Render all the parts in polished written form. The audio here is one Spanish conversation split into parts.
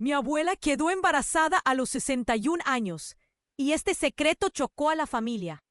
Mi abuela quedó embarazada a los 61 años, y este secreto chocó a la familia.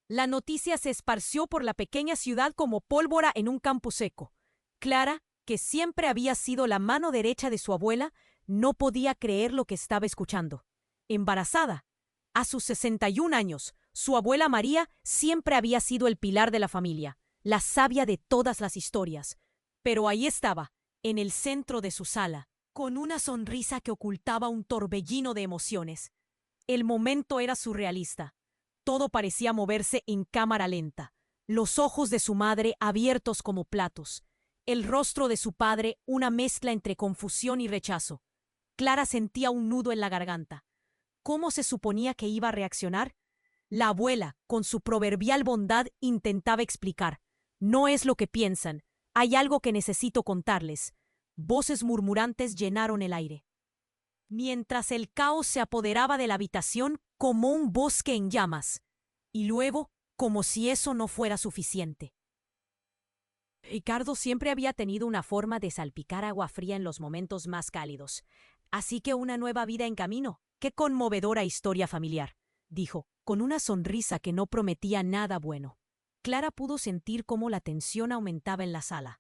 La noticia se esparció por la pequeña ciudad como pólvora en un campo seco. Clara, que siempre había sido la mano derecha de su abuela, no podía creer lo que estaba escuchando. Embarazada. A sus 61 años, su abuela María siempre había sido el pilar de la familia, la sabia de todas las historias. Pero ahí estaba, en el centro de su sala, con una sonrisa que ocultaba un torbellino de emociones. El momento era surrealista. Todo parecía moverse en cámara lenta. Los ojos de su madre abiertos como platos. El rostro de su padre una mezcla entre confusión y rechazo. Clara sentía un nudo en la garganta. ¿Cómo se suponía que iba a reaccionar? La abuela, con su proverbial bondad, intentaba explicar. No es lo que piensan. Hay algo que necesito contarles. Voces murmurantes llenaron el aire. Mientras el caos se apoderaba de la habitación como un bosque en llamas. Y luego, como si eso no fuera suficiente. Ricardo siempre había tenido una forma de salpicar agua fría en los momentos más cálidos. Así que una nueva vida en camino. ¡Qué conmovedora historia familiar!, dijo, con una sonrisa que no prometía nada bueno. Clara pudo sentir cómo la tensión aumentaba en la sala.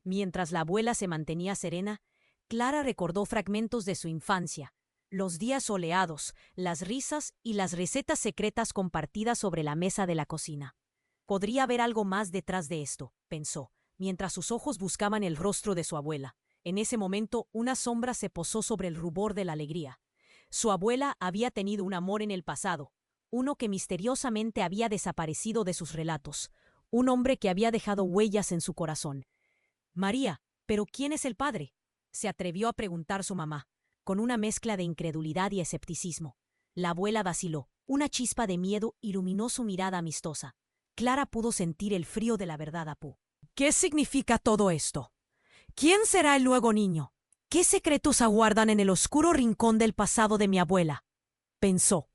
Mientras la abuela se mantenía serena, Clara recordó fragmentos de su infancia, los días soleados, las risas y las recetas secretas compartidas sobre la mesa de la cocina. Podría haber algo más detrás de esto, pensó, mientras sus ojos buscaban el rostro de su abuela. En ese momento, una sombra se posó sobre el rubor de la alegría. Su abuela había tenido un amor en el pasado, uno que misteriosamente había desaparecido de sus relatos, un hombre que había dejado huellas en su corazón. María, ¿pero quién es el padre?, se atrevió a preguntar su mamá, con una mezcla de incredulidad y escepticismo. La abuela vaciló. Una chispa de miedo iluminó su mirada amistosa. Clara pudo sentir el frío de la verdad a pu. ¿Qué significa todo esto? ¿Quién será el nuevo niño? ¿Qué secretos aguardan en el oscuro rincón del pasado de mi abuela?, pensó,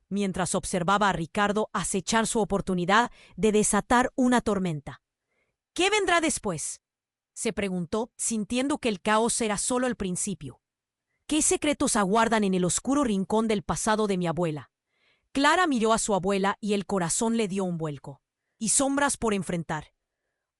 mientras observaba a Ricardo acechar su oportunidad de desatar una tormenta. ¿Qué vendrá después?, se preguntó, sintiendo que el caos era solo el principio. ¿Qué secretos aguardan en el oscuro rincón del pasado de mi abuela? Clara miró a su abuela y el corazón le dio un vuelco. Y sombras por enfrentar.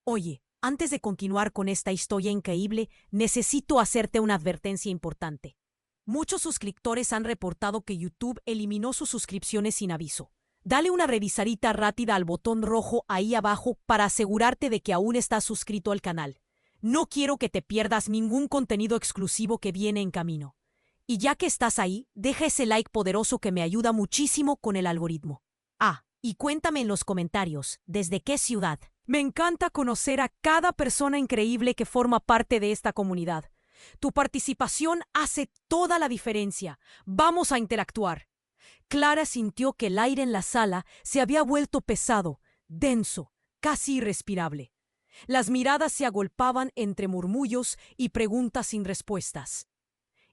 Oye, antes de continuar con esta historia increíble, necesito hacerte una advertencia importante. Muchos suscriptores han reportado que YouTube eliminó sus suscripciones sin aviso. Dale una revisadita rápida al botón rojo ahí abajo para asegurarte de que aún estás suscrito al canal. No quiero que te pierdas ningún contenido exclusivo que viene en camino. Y ya que estás ahí, deja ese like poderoso que me ayuda muchísimo con el algoritmo. Y cuéntame en los comentarios, ¿desde qué ciudad? Me encanta conocer a cada persona increíble que forma parte de esta comunidad. Tu participación hace toda la diferencia. Vamos a interactuar. Clara sintió que el aire en la sala se había vuelto pesado, denso, casi irrespirable. Las miradas se agolpaban entre murmullos y preguntas sin respuestas.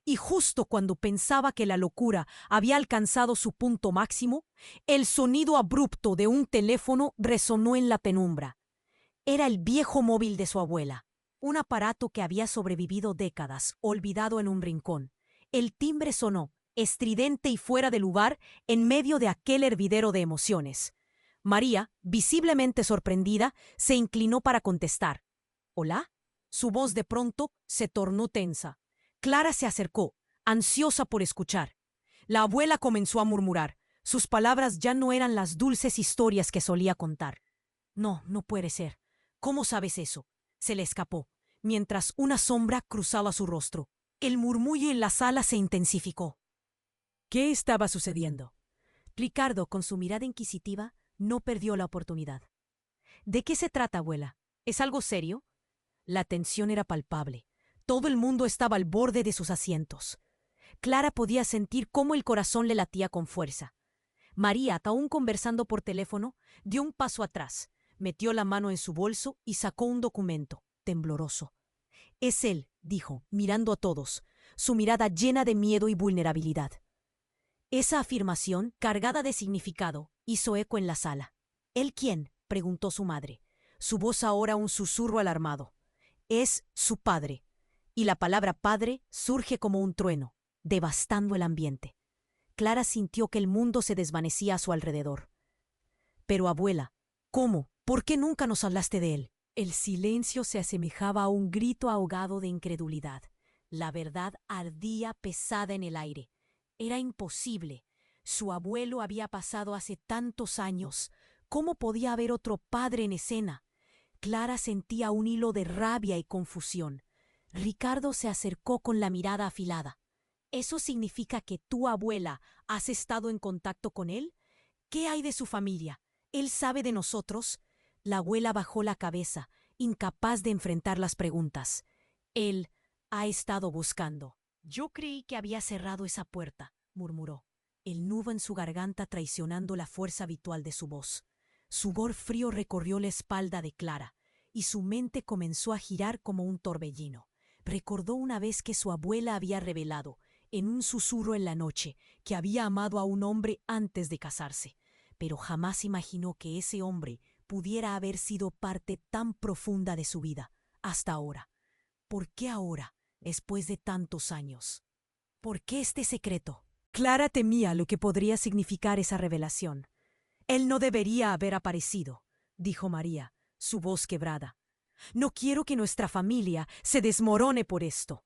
Y justo cuando pensaba que la locura había alcanzado su punto máximo, el sonido abrupto de un teléfono resonó en la penumbra. Era el viejo móvil de su abuela, un aparato que había sobrevivido décadas, olvidado en un rincón. El timbre sonó, estridente y fuera de lugar, en medio de aquel hervidero de emociones. María, visiblemente sorprendida, se inclinó para contestar. ¿Hola? Su voz de pronto se tornó tensa. Clara se acercó, ansiosa por escuchar. La abuela comenzó a murmurar. Sus palabras ya no eran las dulces historias que solía contar. No, no puede ser. ¿Cómo sabes eso?, se le escapó, mientras una sombra cruzaba su rostro. El murmullo en la sala se intensificó. ¿Qué estaba sucediendo? Ricardo, con su mirada inquisitiva, no perdió la oportunidad. ¿De qué se trata, abuela? ¿Es algo serio? La tensión era palpable. Todo el mundo estaba al borde de sus asientos. Clara podía sentir cómo el corazón le latía con fuerza. María, aún conversando por teléfono, dio un paso atrás, metió la mano en su bolso y sacó un documento, tembloroso. «Es él», dijo, mirando a todos, su mirada llena de miedo y vulnerabilidad. Esa afirmación, cargada de significado, hizo eco en la sala. ¿Él quién?, preguntó su madre, su voz ahora un susurro alarmado. «Es su padre». Y la palabra padre surge como un trueno. devastando el ambiente. Clara sintió que el mundo se desvanecía a su alrededor. Pero abuela, ¿cómo? ¿Por qué nunca nos hablaste de él? El silencio se asemejaba a un grito ahogado de incredulidad. La verdad ardía pesada en el aire. Era imposible. Su abuelo había pasado hace tantos años. ¿Cómo podía haber otro padre en escena? Clara sentía un hilo de rabia y confusión. Ricardo se acercó con la mirada afilada. ¿Eso significa que tu abuela has estado en contacto con él? ¿Qué hay de su familia? ¿Él sabe de nosotros? La abuela bajó la cabeza, incapaz de enfrentar las preguntas. Él ha estado buscando. Yo creí que había cerrado esa puerta, murmuró, el nudo en su garganta traicionando la fuerza habitual de su voz. Sudor frío recorrió la espalda de Clara, y su mente comenzó a girar como un torbellino. Recordó una vez que su abuela había revelado, en un susurro en la noche, que había amado a un hombre antes de casarse, pero jamás imaginó que ese hombre pudiera haber sido parte tan profunda de su vida, hasta ahora. ¿Por qué ahora, después de tantos años? ¿Por qué este secreto? Clara temía lo que podría significar esa revelación. Él no debería haber aparecido, dijo María, su voz quebrada. No quiero que nuestra familia se desmorone por esto.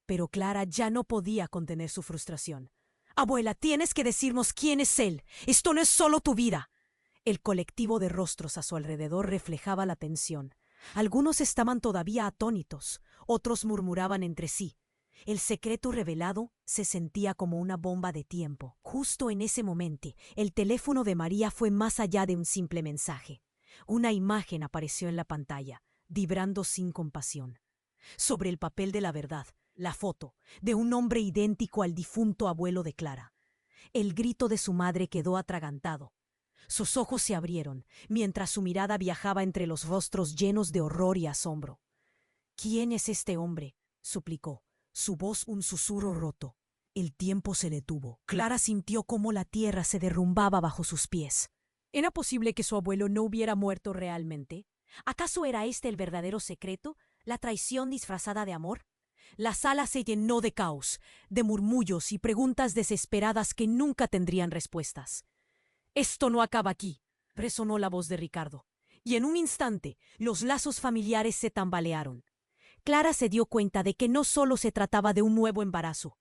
Pero Clara ya no podía contener su frustración. Abuela, tienes que decirnos quién es él. Esto no es solo tu vida. El colectivo de rostros a su alrededor reflejaba la tensión. Algunos estaban todavía atónitos, otros murmuraban entre sí. El secreto revelado se sentía como una bomba de tiempo. Justo en ese momento, el teléfono de María fue más allá de un simple mensaje. Una imagen apareció en la pantalla, vibrando sin compasión. Sobre el papel de la verdad, la foto de un hombre idéntico al difunto abuelo de Clara. El grito de su madre quedó atragantado. Sus ojos se abrieron, mientras su mirada viajaba entre los rostros llenos de horror y asombro. ¿Quién es este hombre?, suplicó, su voz un susurro roto. El tiempo se detuvo. Clara sintió cómo la tierra se derrumbaba bajo sus pies. ¿Era posible que su abuelo no hubiera muerto realmente? ¿Acaso era este el verdadero secreto, la traición disfrazada de amor? La sala se llenó de caos, de murmullos y preguntas desesperadas que nunca tendrían respuestas. «Esto no acaba aquí», resonó la voz de Ricardo, y en un instante los lazos familiares se tambalearon. Clara se dio cuenta de que no solo se trataba de un nuevo embarazo,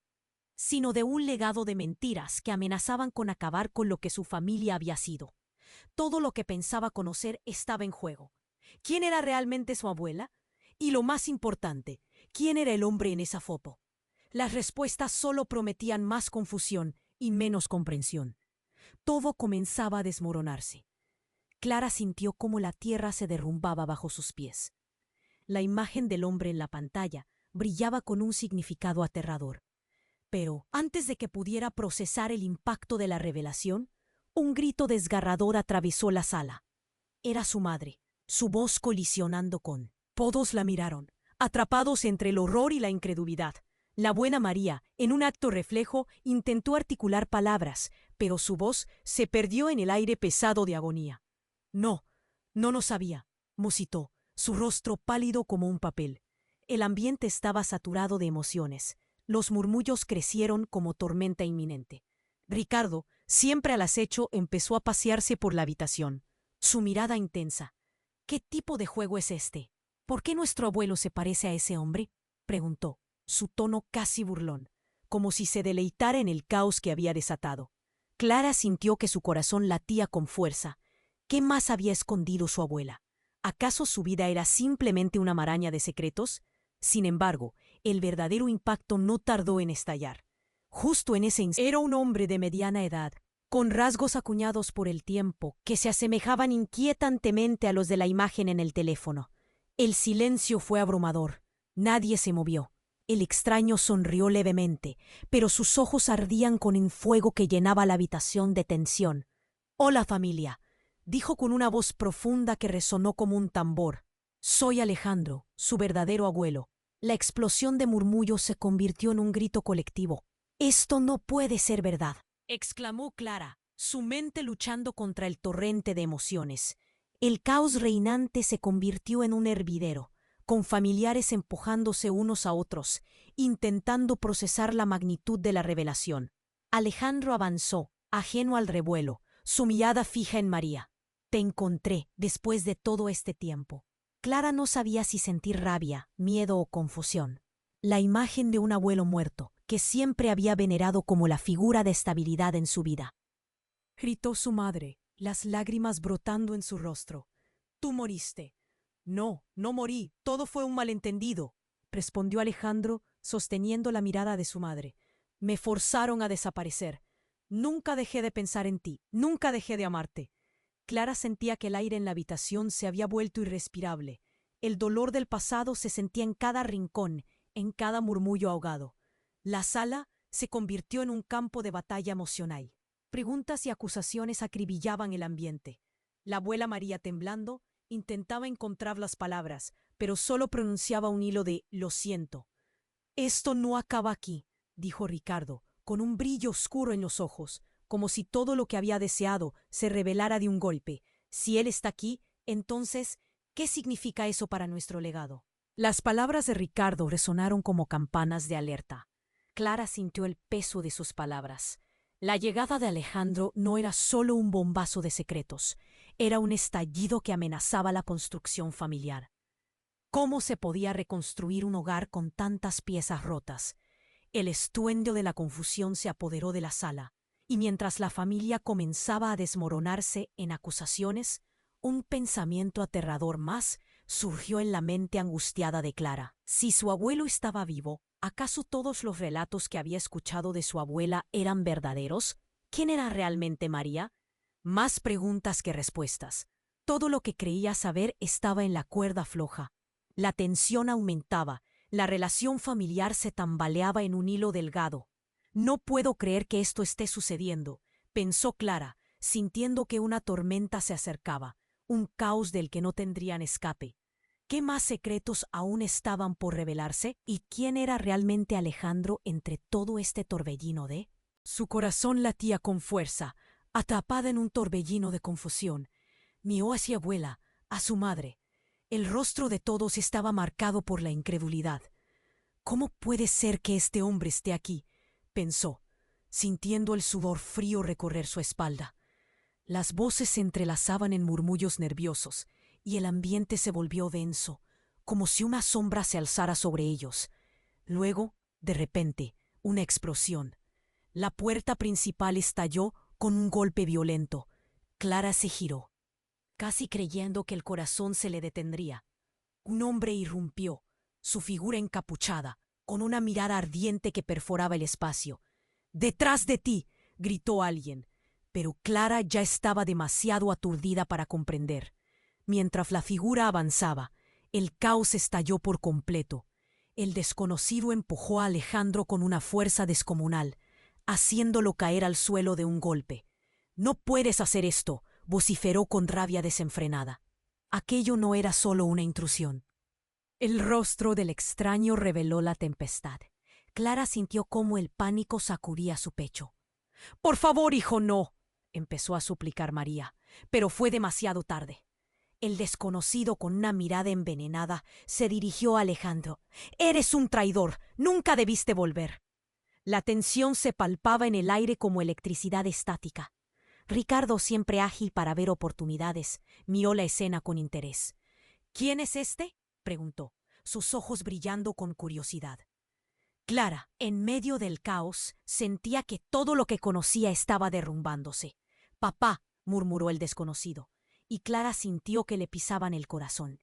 sino de un legado de mentiras que amenazaban con acabar con lo que su familia había sido. Todo lo que pensaba conocer estaba en juego. ¿Quién era realmente su abuela? Y lo más importante, ¿quién era el hombre en esa foto? Las respuestas solo prometían más confusión y menos comprensión. Todo comenzaba a desmoronarse. Clara sintió cómo la tierra se derrumbaba bajo sus pies. La imagen del hombre en la pantalla brillaba con un significado aterrador. Pero, antes de que pudiera procesar el impacto de la revelación, un grito desgarrador atravesó la sala. Era su madre, su voz colisionando con... Todos la miraron, atrapados entre el horror y la incredulidad. La buena María, en un acto reflejo, intentó articular palabras, pero su voz se perdió en el aire pesado de agonía. No, no lo sabía, musitó, su rostro pálido como un papel. El ambiente estaba saturado de emociones. Los murmullos crecieron como tormenta inminente. Ricardo, siempre al acecho, empezó a pasearse por la habitación. Su mirada intensa. ¿Qué tipo de juego es este? ¿Por qué nuestro abuelo se parece a ese hombre?, preguntó, su tono casi burlón, como si se deleitara en el caos que había desatado. Clara sintió que su corazón latía con fuerza. ¿Qué más había escondido su abuela? ¿Acaso su vida era simplemente una maraña de secretos? Sin embargo, el verdadero impacto no tardó en estallar. Justo en ese instante, era un hombre de mediana edad, con rasgos acuñados por el tiempo, que se asemejaban inquietantemente a los de la imagen en el teléfono. El silencio fue abrumador. Nadie se movió. El extraño sonrió levemente, pero sus ojos ardían con un fuego que llenaba la habitación de tensión. «Hola, familia», dijo con una voz profunda que resonó como un tambor. «Soy Alejandro, su verdadero abuelo». La explosión de murmullos se convirtió en un grito colectivo. «Esto no puede ser verdad», exclamó Clara, su mente luchando contra el torrente de emociones. El caos reinante se convirtió en un hervidero. con familiares empujándose unos a otros, intentando procesar la magnitud de la revelación. Alejandro avanzó, ajeno al revuelo, su mirada fija en María. Te encontré después de todo este tiempo. Clara no sabía si sentir rabia, miedo o confusión. La imagen de un abuelo muerto, que siempre había venerado como la figura de estabilidad en su vida. Gritó su madre, las lágrimas brotando en su rostro. Tú moriste. No, no morí, todo fue un malentendido, respondió Alejandro, sosteniendo la mirada de su madre. Me forzaron a desaparecer. Nunca dejé de pensar en ti, nunca dejé de amarte. Clara sentía que el aire en la habitación se había vuelto irrespirable. El dolor del pasado se sentía en cada rincón, en cada murmullo ahogado. La sala se convirtió en un campo de batalla emocional. Preguntas y acusaciones acribillaban el ambiente. La abuela María, temblando, intentaba encontrar las palabras, pero solo pronunciaba un hilo de «lo siento». «Esto no acaba aquí», dijo Ricardo, con un brillo oscuro en los ojos, como si todo lo que había deseado se revelara de un golpe. Si él está aquí, entonces, ¿qué significa eso para nuestro legado? Las palabras de Ricardo resonaron como campanas de alerta. Clara sintió el peso de sus palabras. La llegada de Alejandro no era solo un bombazo de secretos, era un estallido que amenazaba la construcción familiar. ¿Cómo se podía reconstruir un hogar con tantas piezas rotas? El estruendo de la confusión se apoderó de la sala, y mientras la familia comenzaba a desmoronarse en acusaciones, un pensamiento aterrador más surgió en la mente angustiada de Clara. Si su abuelo estaba vivo, ¿acaso todos los relatos que había escuchado de su abuela eran verdaderos? ¿Quién era realmente María? Más preguntas que respuestas. Todo lo que creía saber estaba en la cuerda floja. La tensión aumentaba, la relación familiar se tambaleaba en un hilo delgado. No puedo creer que esto esté sucediendo, pensó Clara, sintiendo que una tormenta se acercaba, un caos del que no tendrían escape. ¿Qué más secretos aún estaban por revelarse? ¿Y quién era realmente Alejandro entre todo este torbellino de? Su corazón latía con fuerza, atrapada en un torbellino de confusión. Miró hacia abuela, a su madre. El rostro de todos estaba marcado por la incredulidad. ¿Cómo puede ser que este hombre esté aquí?, pensó, sintiendo el sudor frío recorrer su espalda. Las voces se entrelazaban en murmullos nerviosos, y el ambiente se volvió denso, como si una sombra se alzara sobre ellos. Luego, de repente, una explosión. La puerta principal estalló con un golpe violento. Clara se giró, casi creyendo que el corazón se le detendría. Un hombre irrumpió, su figura encapuchada, con una mirada ardiente que perforaba el espacio. «¡Detrás de ti!», gritó alguien, pero Clara ya estaba demasiado aturdida para comprender. Mientras la figura avanzaba, el caos estalló por completo. El desconocido empujó a Alejandro con una fuerza descomunal, haciéndolo caer al suelo de un golpe. «¡No puedes hacer esto!», vociferó con rabia desenfrenada. Aquello no era solo una intrusión. El rostro del extraño reveló la tempestad. Clara sintió cómo el pánico sacudía su pecho. «Por favor, hijo, no», empezó a suplicar María, pero fue demasiado tarde. El desconocido, con una mirada envenenada, se dirigió a Alejandro. «Eres un traidor, nunca debiste volver». La tensión se palpaba en el aire como electricidad estática. Ricardo, siempre ágil para ver oportunidades, miró la escena con interés. «¿Quién es este?», preguntó, sus ojos brillando con curiosidad. Clara, en medio del caos, sentía que todo lo que conocía estaba derrumbándose. «Papá», murmuró el desconocido, y Clara sintió que le pisaban el corazón.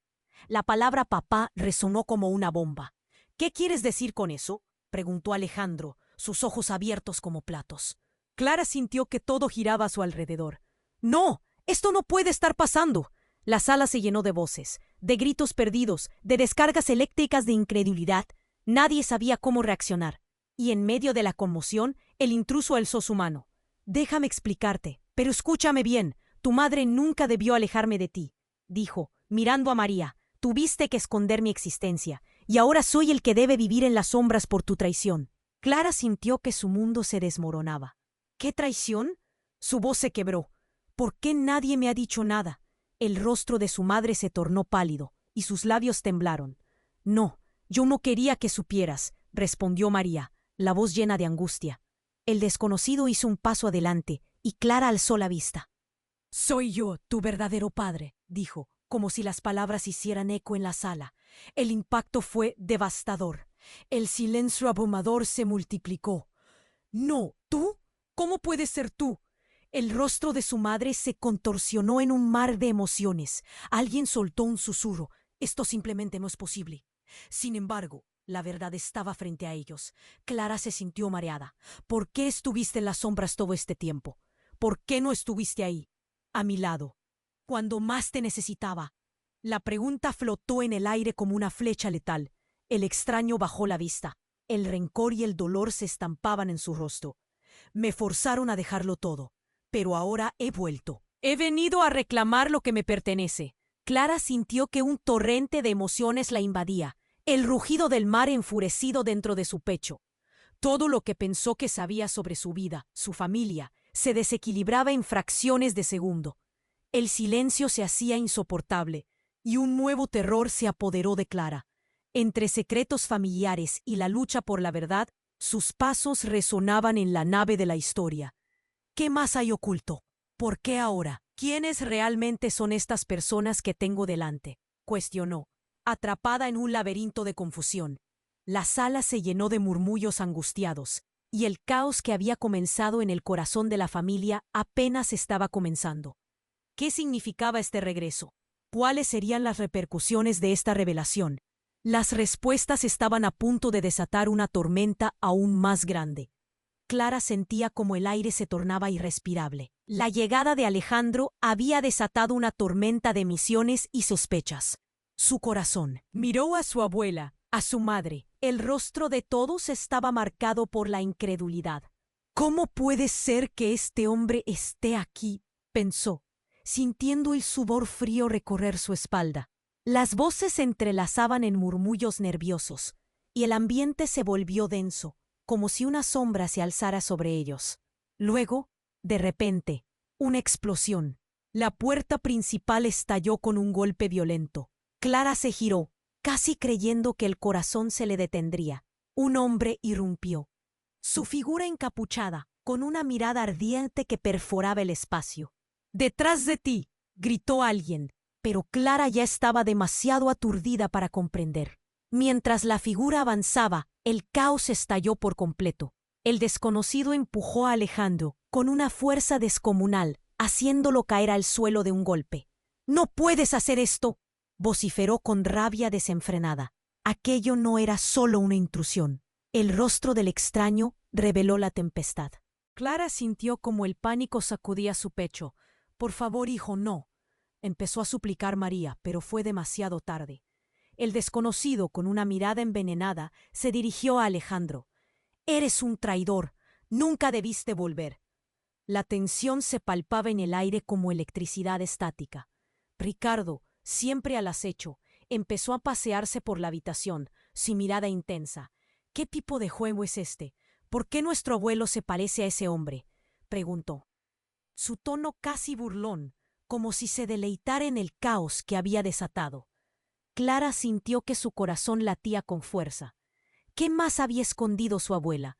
La palabra papá resonó como una bomba. «¿Qué quieres decir con eso?», preguntó Alejandro, sus ojos abiertos como platos. Clara sintió que todo giraba a su alrededor. «¡No! ¡Esto no puede estar pasando!». La sala se llenó de voces, de gritos perdidos, de descargas eléctricas de incredulidad. Nadie sabía cómo reaccionar. Y en medio de la conmoción, el intruso alzó su mano. «Déjame explicarte, pero escúchame bien. Tu madre nunca debió alejarme de ti», dijo, mirando a María. «Tuviste que esconder mi existencia, y ahora soy el que debe vivir en las sombras por tu traición». Clara sintió que su mundo se desmoronaba. «¿Qué traición?». Su voz se quebró. «¿Por qué nadie me ha dicho nada?». El rostro de su madre se tornó pálido, y sus labios temblaron. No, yo no quería que supieras, respondió María, la voz llena de angustia. El desconocido hizo un paso adelante y Clara alzó la vista. Soy yo, tu verdadero padre, dijo, como si las palabras hicieran eco en la sala. El impacto fue devastador. El silencio abrumador se multiplicó. No, ¿tú? ¿Cómo puedes ser tú? El rostro de su madre se contorsionó en un mar de emociones. Alguien soltó un susurro. Esto simplemente no es posible. Sin embargo, la verdad estaba frente a ellos. Clara se sintió mareada. ¿Por qué estuviste en las sombras todo este tiempo? ¿Por qué no estuviste ahí, a mi lado, cuando más te necesitaba? La pregunta flotó en el aire como una flecha letal. El extraño bajó la vista. El rencor y el dolor se estampaban en su rostro. Me forzaron a dejarlo todo, pero ahora he vuelto. He venido a reclamar lo que me pertenece. Clara sintió que un torrente de emociones la invadía, el rugido del mar enfurecido dentro de su pecho. Todo lo que pensó que sabía sobre su vida, su familia, se desequilibraba en fracciones de segundo. El silencio se hacía insoportable, y un nuevo terror se apoderó de Clara. Entre secretos familiares y la lucha por la verdad, sus pasos resonaban en la nave de la historia. ¿Qué más hay oculto? ¿Por qué ahora? ¿Quiénes realmente son estas personas que tengo delante?, cuestionó, atrapada en un laberinto de confusión. La sala se llenó de murmullos angustiados, y el caos que había comenzado en el corazón de la familia apenas estaba comenzando. ¿Qué significaba este regreso? ¿Cuáles serían las repercusiones de esta revelación? Las respuestas estaban a punto de desatar una tormenta aún más grande. Clara sentía como el aire se tornaba irrespirable. La llegada de Alejandro había desatado una tormenta de misiones y sospechas. Su corazón miró a su abuela, a su madre. El rostro de todos estaba marcado por la incredulidad. ¿Cómo puede ser que este hombre esté aquí?, pensó, sintiendo el sudor frío recorrer su espalda. Las voces se entrelazaban en murmullos nerviosos, y el ambiente se volvió denso, como si una sombra se alzara sobre ellos. Luego, de repente, una explosión. La puerta principal estalló con un golpe violento. Clara se giró, casi creyendo que el corazón se le detendría. Un hombre irrumpió. Su figura encapuchada, con una mirada ardiente que perforaba el espacio. «¡Detrás de ti!», gritó alguien, pero Clara ya estaba demasiado aturdida para comprender. Mientras la figura avanzaba, el caos estalló por completo. El desconocido empujó a Alejandro con una fuerza descomunal, haciéndolo caer al suelo de un golpe. «¡No puedes hacer esto!», vociferó con rabia desenfrenada. Aquello no era solo una intrusión. El rostro del extraño reveló la tempestad. Clara sintió como el pánico sacudía su pecho. «Por favor, hijo, no», empezó a suplicar María, pero fue demasiado tarde. El desconocido, con una mirada envenenada, se dirigió a Alejandro. «Eres un traidor. Nunca debiste volver». La tensión se palpaba en el aire como electricidad estática. Ricardo, siempre al acecho, empezó a pasearse por la habitación, su mirada intensa. «¿Qué tipo de juego es este? ¿Por qué nuestro abuelo se parece a ese hombre?», preguntó. Su tono casi burlón, como si se deleitara en el caos que había desatado. Clara sintió que su corazón latía con fuerza. ¿Qué más había escondido su abuela?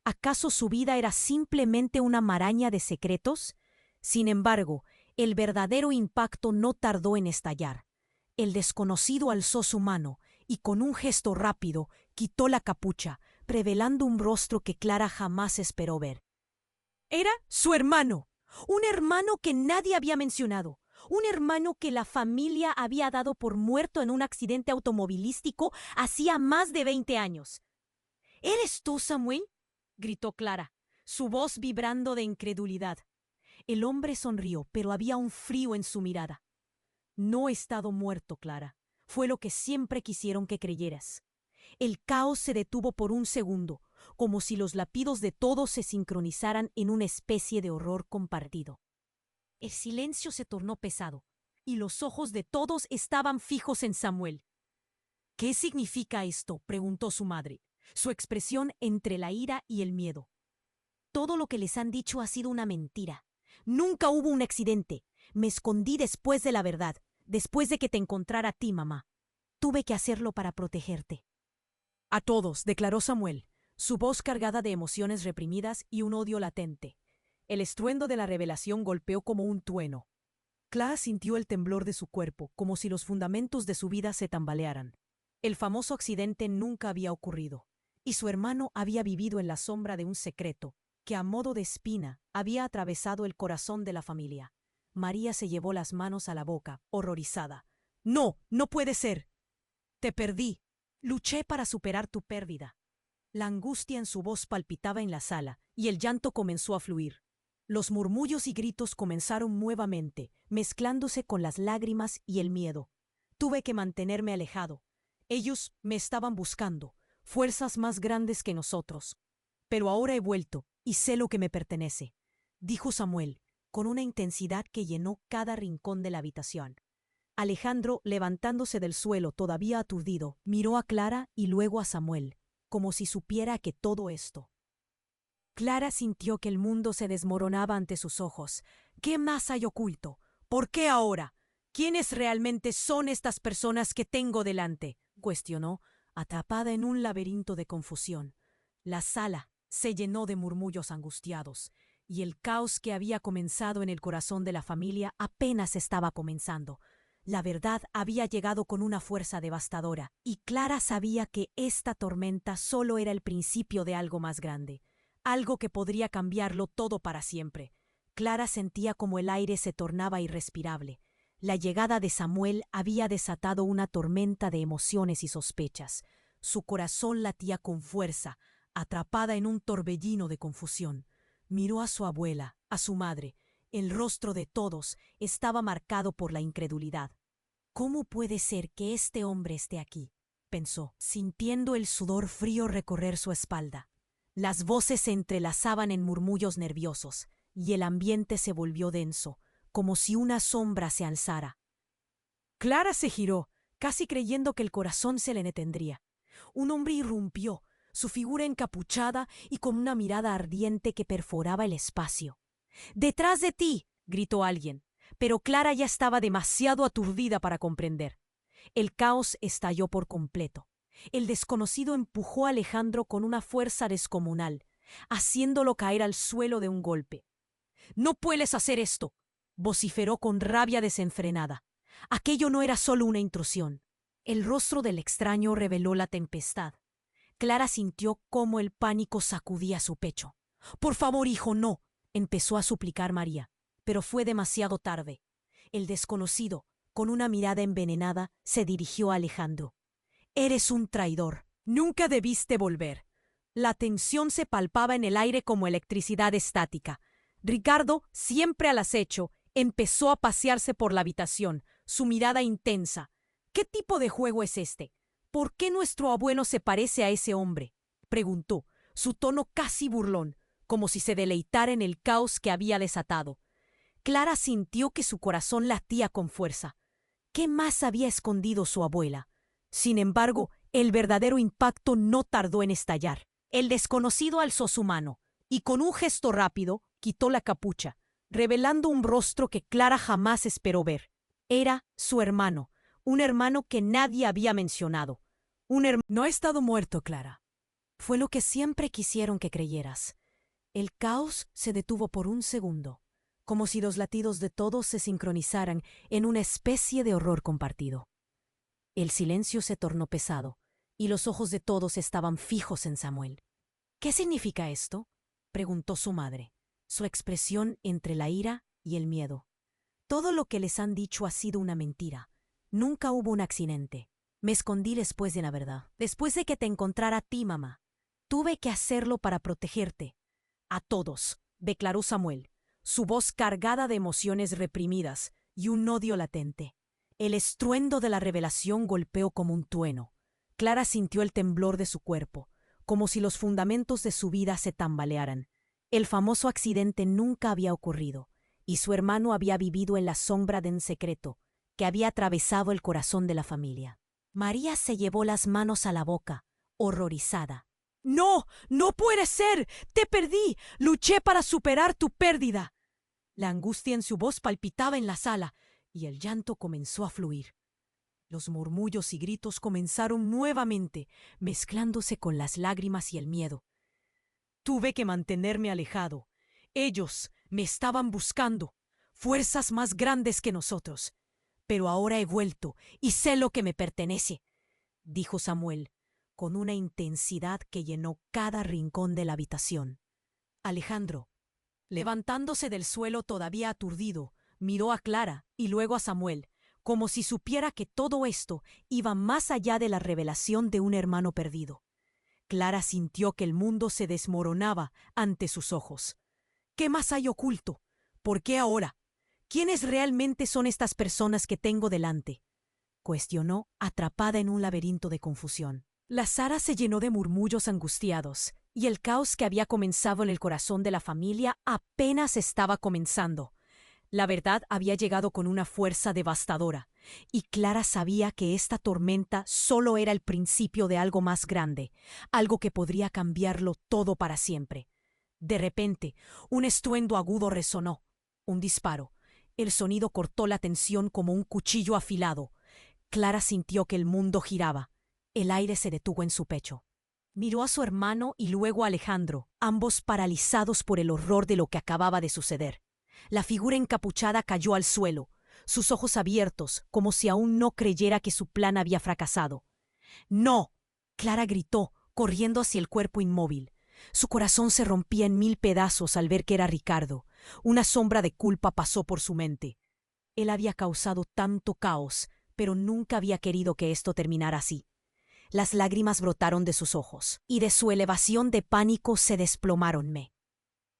¿Acaso su vida era simplemente una maraña de secretos? Sin embargo, el verdadero impacto no tardó en estallar. El desconocido alzó su mano y con un gesto rápido quitó la capucha, revelando un rostro que Clara jamás esperó ver. Era su hermano, un hermano que nadie había mencionado. Un hermano que la familia había dado por muerto en un accidente automovilístico hacía más de 20 años. «¿Eres tú, Samuel?», gritó Clara, su voz vibrando de incredulidad. El hombre sonrió, pero había un frío en su mirada. «No he estado muerto, Clara. Fue lo que siempre quisieron que creyeras». El caos se detuvo por un segundo, como si los latidos de todos se sincronizaran en una especie de horror compartido. El silencio se tornó pesado, y los ojos de todos estaban fijos en Samuel. «¿Qué significa esto?», preguntó su madre, su expresión entre la ira y el miedo. «Todo lo que les han dicho ha sido una mentira. Nunca hubo un accidente. Me escondí después de la verdad, después de que te encontrara a ti, mamá. tuve que hacerlo para protegerte. A todos, declaró Samuel, su voz cargada de emociones reprimidas y un odio latente. El estruendo de la revelación golpeó como un trueno. Clara sintió el temblor de su cuerpo, como si los fundamentos de su vida se tambalearan. El famoso accidente nunca había ocurrido, y su hermano había vivido en la sombra de un secreto que, a modo de espina, había atravesado el corazón de la familia. María se llevó las manos a la boca, horrorizada. «¡No, no puede ser! Te perdí. Luché para superar tu pérdida». La angustia en su voz palpitaba en la sala, y el llanto comenzó a fluir. Los murmullos y gritos comenzaron nuevamente, mezclándose con las lágrimas y el miedo. Tuve que mantenerme alejado. Ellos me estaban buscando, fuerzas más grandes que nosotros. Pero ahora he vuelto, y sé lo que me pertenece, dijo Samuel, con una intensidad que llenó cada rincón de la habitación. Alejandro, levantándose del suelo todavía aturdido, miró a Clara y luego a Samuel, como si supiera que todo esto. Clara sintió que el mundo se desmoronaba ante sus ojos. ¿Qué más hay oculto? ¿Por qué ahora? ¿Quiénes realmente son estas personas que tengo delante?, cuestionó, atrapada en un laberinto de confusión. La sala se llenó de murmullos angustiados, y el caos que había comenzado en el corazón de la familia apenas estaba comenzando. La verdad había llegado con una fuerza devastadora, y Clara sabía que esta tormenta solo era el principio de algo más grande, algo que podría cambiarlo todo para siempre. Clara sentía como el aire se tornaba irrespirable. La llegada de Samuel había desatado una tormenta de emociones y sospechas. Su corazón latía con fuerza, atrapada en un torbellino de confusión. Miró a su abuela, a su madre. El rostro de todos estaba marcado por la incredulidad. «¿Cómo puede ser que este hombre esté aquí?», pensó, sintiendo el sudor frío recorrer su espalda. Las voces se entrelazaban en murmullos nerviosos, y el ambiente se volvió denso, como si una sombra se alzara. Clara se giró, casi creyendo que el corazón se le detendría. Un hombre irrumpió, su figura encapuchada y con una mirada ardiente que perforaba el espacio. «¡Detrás de ti!», gritó alguien, pero Clara ya estaba demasiado aturdida para comprender. El caos estalló por completo. El desconocido empujó a Alejandro con una fuerza descomunal, haciéndolo caer al suelo de un golpe. «¡No puedes hacer esto!», vociferó con rabia desenfrenada. Aquello no era solo una intrusión. El rostro del extraño reveló la tempestad. Clara sintió cómo el pánico sacudía su pecho. «Por favor, hijo, no», empezó a suplicar María, pero fue demasiado tarde. El desconocido, con una mirada envenenada, se dirigió a Alejandro. «Eres un traidor. Nunca debiste volver». La tensión se palpaba en el aire como electricidad estática. Ricardo, siempre al acecho, empezó a pasearse por la habitación, su mirada intensa. «¿Qué tipo de juego es este? ¿Por qué nuestro abuelo se parece a ese hombre?», preguntó, su tono casi burlón, como si se deleitara en el caos que había desatado. Clara sintió que su corazón latía con fuerza. ¿Qué más había escondido su abuela? Sin embargo, el verdadero impacto no tardó en estallar. El desconocido alzó su mano y con un gesto rápido quitó la capucha, revelando un rostro que Clara jamás esperó ver. Era su hermano, un hermano que nadie había mencionado. No ha estado muerto, Clara. Fue lo que siempre quisieron que creyeras. El caos se detuvo por un segundo, como si los latidos de todos se sincronizaran en una especie de horror compartido. El silencio se tornó pesado, y los ojos de todos estaban fijos en Samuel. «¿Qué significa esto?», preguntó su madre, su expresión entre la ira y el miedo. «Todo lo que les han dicho ha sido una mentira. Nunca hubo un accidente. Me escondí después de la verdad. Después de que te encontrara a ti, mamá. Tuve que hacerlo para protegerte». «A todos», declaró Samuel, su voz cargada de emociones reprimidas y un odio latente. El estruendo de la revelación golpeó como un trueno. Clara sintió el temblor de su cuerpo, como si los fundamentos de su vida se tambalearan. El famoso accidente nunca había ocurrido, y su hermano había vivido en la sombra de un secreto que había atravesado el corazón de la familia. María se llevó las manos a la boca, horrorizada. «¡No! ¡No puede ser! ¡Te perdí! Luché para superar tu pérdida». La angustia en su voz palpitaba en la sala, y el llanto comenzó a fluir. Los murmullos y gritos comenzaron nuevamente, mezclándose con las lágrimas y el miedo. Tuve que mantenerme alejado. Ellos me estaban buscando, fuerzas más grandes que nosotros. Pero ahora he vuelto y sé lo que me pertenece, dijo Samuel, con una intensidad que llenó cada rincón de la habitación. Alejandro, levantándose del suelo todavía aturdido, miró a Clara y luego a Samuel, como si supiera que todo esto iba más allá de la revelación de un hermano perdido. Clara sintió que el mundo se desmoronaba ante sus ojos. ¿Qué más hay oculto? ¿Por qué ahora? ¿Quiénes realmente son estas personas que tengo delante?, cuestionó, atrapada en un laberinto de confusión. La sala se llenó de murmullos angustiados, y el caos que había comenzado en el corazón de la familia apenas estaba comenzando. La verdad había llegado con una fuerza devastadora, y Clara sabía que esta tormenta solo era el principio de algo más grande, algo que podría cambiarlo todo para siempre. De repente, un estruendo agudo resonó. Un disparo. El sonido cortó la tensión como un cuchillo afilado. Clara sintió que el mundo giraba. El aire se detuvo en su pecho. Miró a su hermano y luego a Alejandro, ambos paralizados por el horror de lo que acababa de suceder. La figura encapuchada cayó al suelo, sus ojos abiertos, como si aún no creyera que su plan había fracasado. ¡No! Clara gritó, corriendo hacia el cuerpo inmóvil. Su corazón se rompía en 1000 pedazos al ver que era Ricardo. Una sombra de culpa pasó por su mente. Él había causado tanto caos, pero nunca había querido que esto terminara así. Las lágrimas brotaron de sus ojos, y de su elevación de pánico se desplomáronme.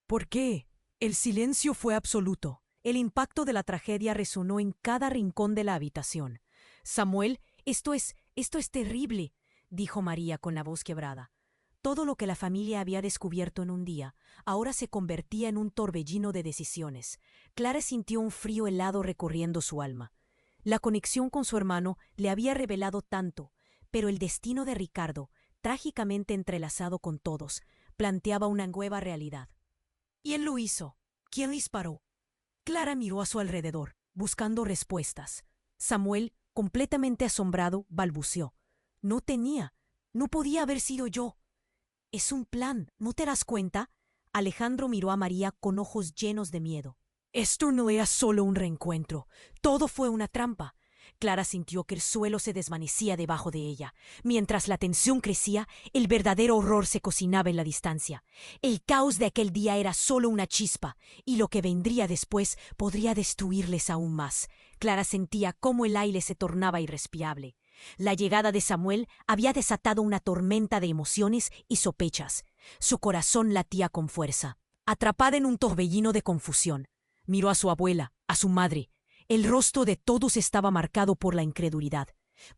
¿Por qué? El silencio fue absoluto. El impacto de la tragedia resonó en cada rincón de la habitación. Samuel, esto es terrible, dijo María con la voz quebrada. Todo lo que la familia había descubierto en un día, ahora se convertía en un torbellino de decisiones. Clara sintió un frío helado recorriendo su alma. La conexión con su hermano le había revelado tanto, pero el destino de Ricardo, trágicamente entrelazado con todos, planteaba una nueva realidad. Y él lo hizo. ¿Quién disparó? Clara miró a su alrededor, buscando respuestas. Samuel, completamente asombrado, balbuceó. No podía haber sido yo. Es un plan, ¿no te das cuenta? Alejandro miró a María con ojos llenos de miedo. Esto no era solo un reencuentro, todo fue una trampa. Clara sintió que el suelo se desvanecía debajo de ella. Mientras la tensión crecía, el verdadero horror se cocinaba en la distancia. El caos de aquel día era solo una chispa, y lo que vendría después podría destruirles aún más. Clara sentía cómo el aire se tornaba irrespirable. La llegada de Samuel había desatado una tormenta de emociones y sospechas. Su corazón latía con fuerza. Atrapada en un torbellino de confusión, miró a su abuela, a su madre. El rostro de todos estaba marcado por la incredulidad.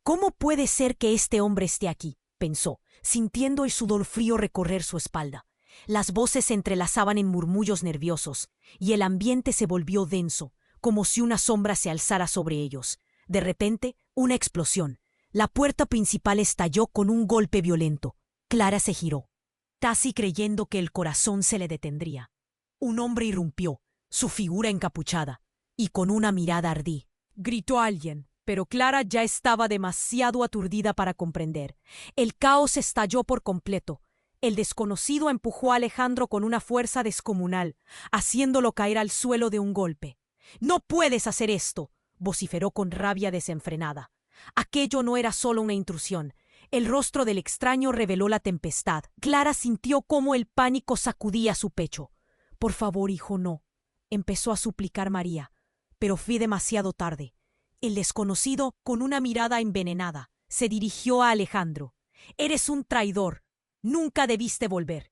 ¿Cómo puede ser que este hombre esté aquí?, pensó, sintiendo el sudor frío recorrer su espalda. Las voces se entrelazaban en murmullos nerviosos, y el ambiente se volvió denso, como si una sombra se alzara sobre ellos. De repente, una explosión. La puerta principal estalló con un golpe violento. Clara se giró, casi creyendo que el corazón se le detendría. Un hombre irrumpió, su figura encapuchada, y con una mirada ardí. Gritó alguien, pero Clara ya estaba demasiado aturdida para comprender. El caos estalló por completo. El desconocido empujó a Alejandro con una fuerza descomunal, haciéndolo caer al suelo de un golpe. «¡No puedes hacer esto!», vociferó con rabia desenfrenada. Aquello no era solo una intrusión. El rostro del extraño reveló la tempestad. Clara sintió cómo el pánico sacudía su pecho. «Por favor, hijo, no», empezó a suplicar María, pero fue demasiado tarde. El desconocido, con una mirada envenenada, se dirigió a Alejandro. «Eres un traidor. Nunca debiste volver».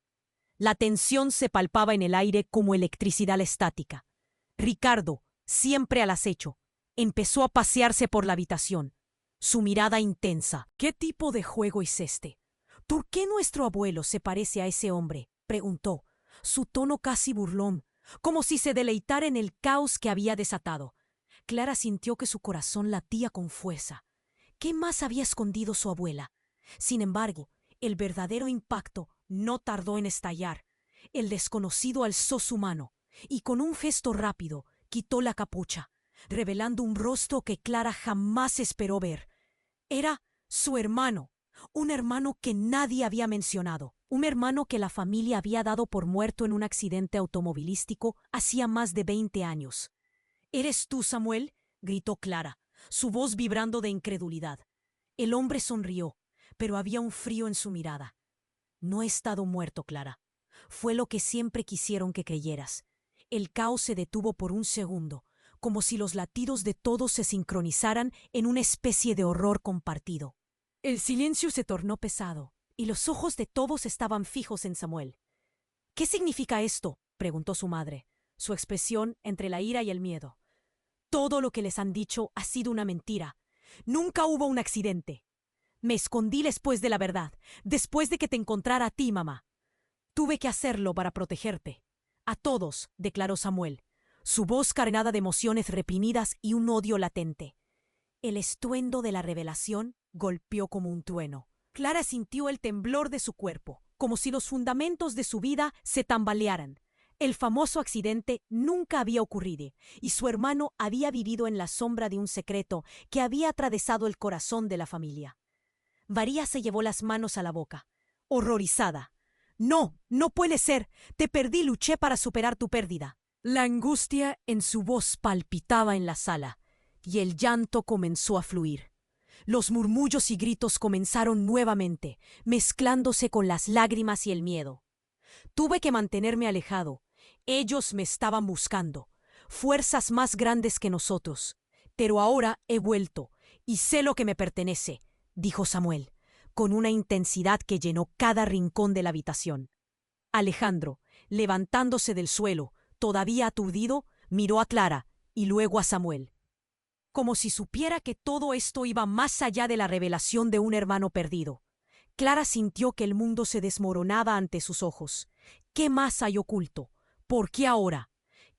La tensión se palpaba en el aire como electricidad estática. Ricardo, siempre al acecho, empezó a pasearse por la habitación. Su mirada intensa. «¿Qué tipo de juego es este? ¿Por qué nuestro abuelo se parece a ese hombre?», preguntó, su tono casi burlón, como si se deleitara en el caos que había desatado. Clara sintió que su corazón latía con fuerza. ¿Qué más había escondido su abuela? Sin embargo, el verdadero impacto no tardó en estallar. El desconocido alzó su mano y con un gesto rápido quitó la capucha, revelando un rostro que Clara jamás esperó ver. Era su hermano, un hermano que nadie había mencionado, un hermano que la familia había dado por muerto en un accidente automovilístico hacía más de 20 años. ¿Eres tú, Samuel?, gritó Clara, su voz vibrando de incredulidad. El hombre sonrió, pero había un frío en su mirada. No he estado muerto, Clara. Fue lo que siempre quisieron que creyeras. El caos se detuvo por un segundo, como si los latidos de todos se sincronizaran en una especie de horror compartido. El silencio se tornó pesado, y los ojos de todos estaban fijos en Samuel. ¿Qué significa esto?, preguntó su madre, su expresión entre la ira y el miedo. Todo lo que les han dicho ha sido una mentira. Nunca hubo un accidente. Me escondí después de la verdad, después de que te encontrara a ti, mamá. Tuve que hacerlo para protegerte. A todos, declaró Samuel, su voz cargada de emociones reprimidas y un odio latente. El estruendo de la revelación golpeó como un trueno. Clara sintió el temblor de su cuerpo, como si los fundamentos de su vida se tambalearan. El famoso accidente nunca había ocurrido, y su hermano había vivido en la sombra de un secreto que había atravesado el corazón de la familia. María se llevó las manos a la boca, horrorizada. No, no puede ser. Te perdí, luché para superar tu pérdida. La angustia en su voz palpitaba en la sala, y el llanto comenzó a fluir. Los murmullos y gritos comenzaron nuevamente, mezclándose con las lágrimas y el miedo. Tuve que mantenerme alejado. Ellos me estaban buscando, fuerzas más grandes que nosotros. Pero ahora he vuelto, y sé lo que me pertenece, dijo Samuel, con una intensidad que llenó cada rincón de la habitación. Alejandro, levantándose del suelo, todavía aturdido, miró a Clara y luego a Samuel. Como si supiera que todo esto iba más allá de la revelación de un hermano perdido. Clara sintió que el mundo se desmoronaba ante sus ojos. ¿Qué más hay oculto? ¿Por qué ahora?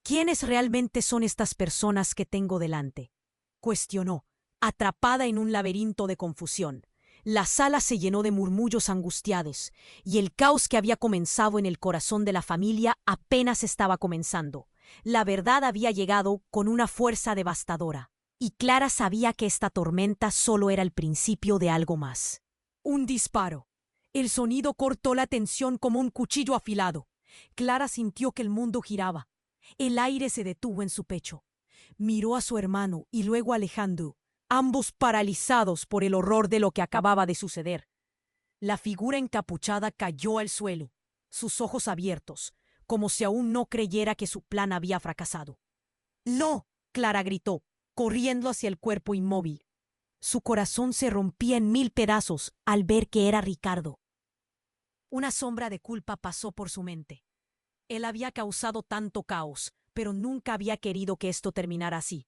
¿Quiénes realmente son estas personas que tengo delante?, cuestionó, atrapada en un laberinto de confusión. La sala se llenó de murmullos angustiados, y el caos que había comenzado en el corazón de la familia apenas estaba comenzando. La verdad había llegado con una fuerza devastadora, y Clara sabía que esta tormenta solo era el principio de algo más. Un disparo. El sonido cortó la tensión como un cuchillo afilado. Clara sintió que el mundo giraba. El aire se detuvo en su pecho. Miró a su hermano y luego a Alejandro, ambos paralizados por el horror de lo que acababa de suceder. La figura encapuchada cayó al suelo, sus ojos abiertos, como si aún no creyera que su plan había fracasado. ¡No!, Clara gritó, corriendo hacia el cuerpo inmóvil. Su corazón se rompía en 1000 pedazos al ver que era Ricardo. Una sombra de culpa pasó por su mente. Él había causado tanto caos, pero nunca había querido que esto terminara así.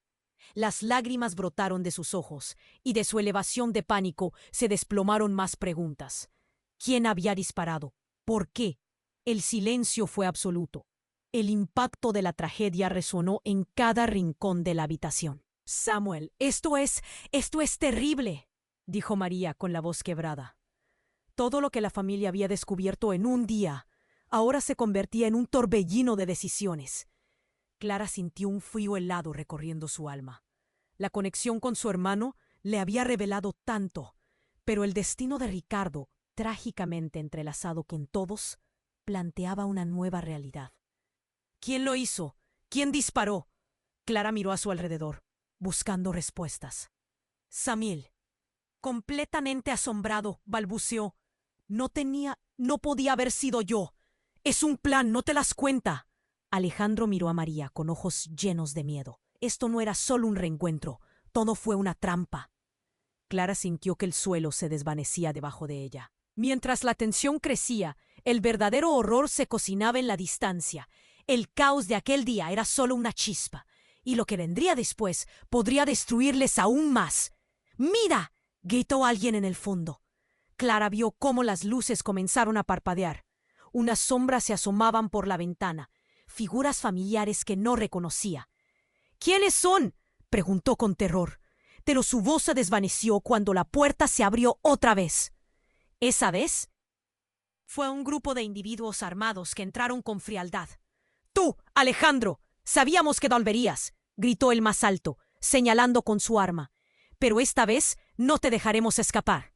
Las lágrimas brotaron de sus ojos, y de su elevación de pánico se desplomaron más preguntas. ¿Quién había disparado? ¿Por qué? El silencio fue absoluto. El impacto de la tragedia resonó en cada rincón de la habitación. Samuel, esto es terrible, dijo María con la voz quebrada. Todo lo que la familia había descubierto en un día ahora se convertía en un torbellino de decisiones. Clara sintió un frío helado recorriendo su alma. La conexión con su hermano le había revelado tanto, pero el destino de Ricardo, trágicamente entrelazado con todos, planteaba una nueva realidad. ¿Quién lo hizo? ¿Quién disparó? Clara miró a su alrededor, buscando respuestas. Samuel, completamente asombrado, balbuceó. No podía haber sido yo. Es un plan, ¿no te das cuenta? Alejandro miró a María con ojos llenos de miedo. Esto no era solo un reencuentro, todo fue una trampa. Clara sintió que el suelo se desvanecía debajo de ella. Mientras la tensión crecía, el verdadero horror se cocinaba en la distancia. El caos de aquel día era solo una chispa, y lo que vendría después podría destruirles aún más. ¡Mira!, gritó alguien en el fondo. Clara vio cómo las luces comenzaron a parpadear. Unas sombras se asomaban por la ventana, figuras familiares que no reconocía. ¿Quiénes son?, preguntó con terror, pero su voz se desvaneció cuando la puerta se abrió otra vez. Esa vez fue un grupo de individuos armados que entraron con frialdad. «¡Tú, Alejandro! Sabíamos que volverías», gritó el más alto, señalando con su arma. pero esta vez no te dejaremos escapar.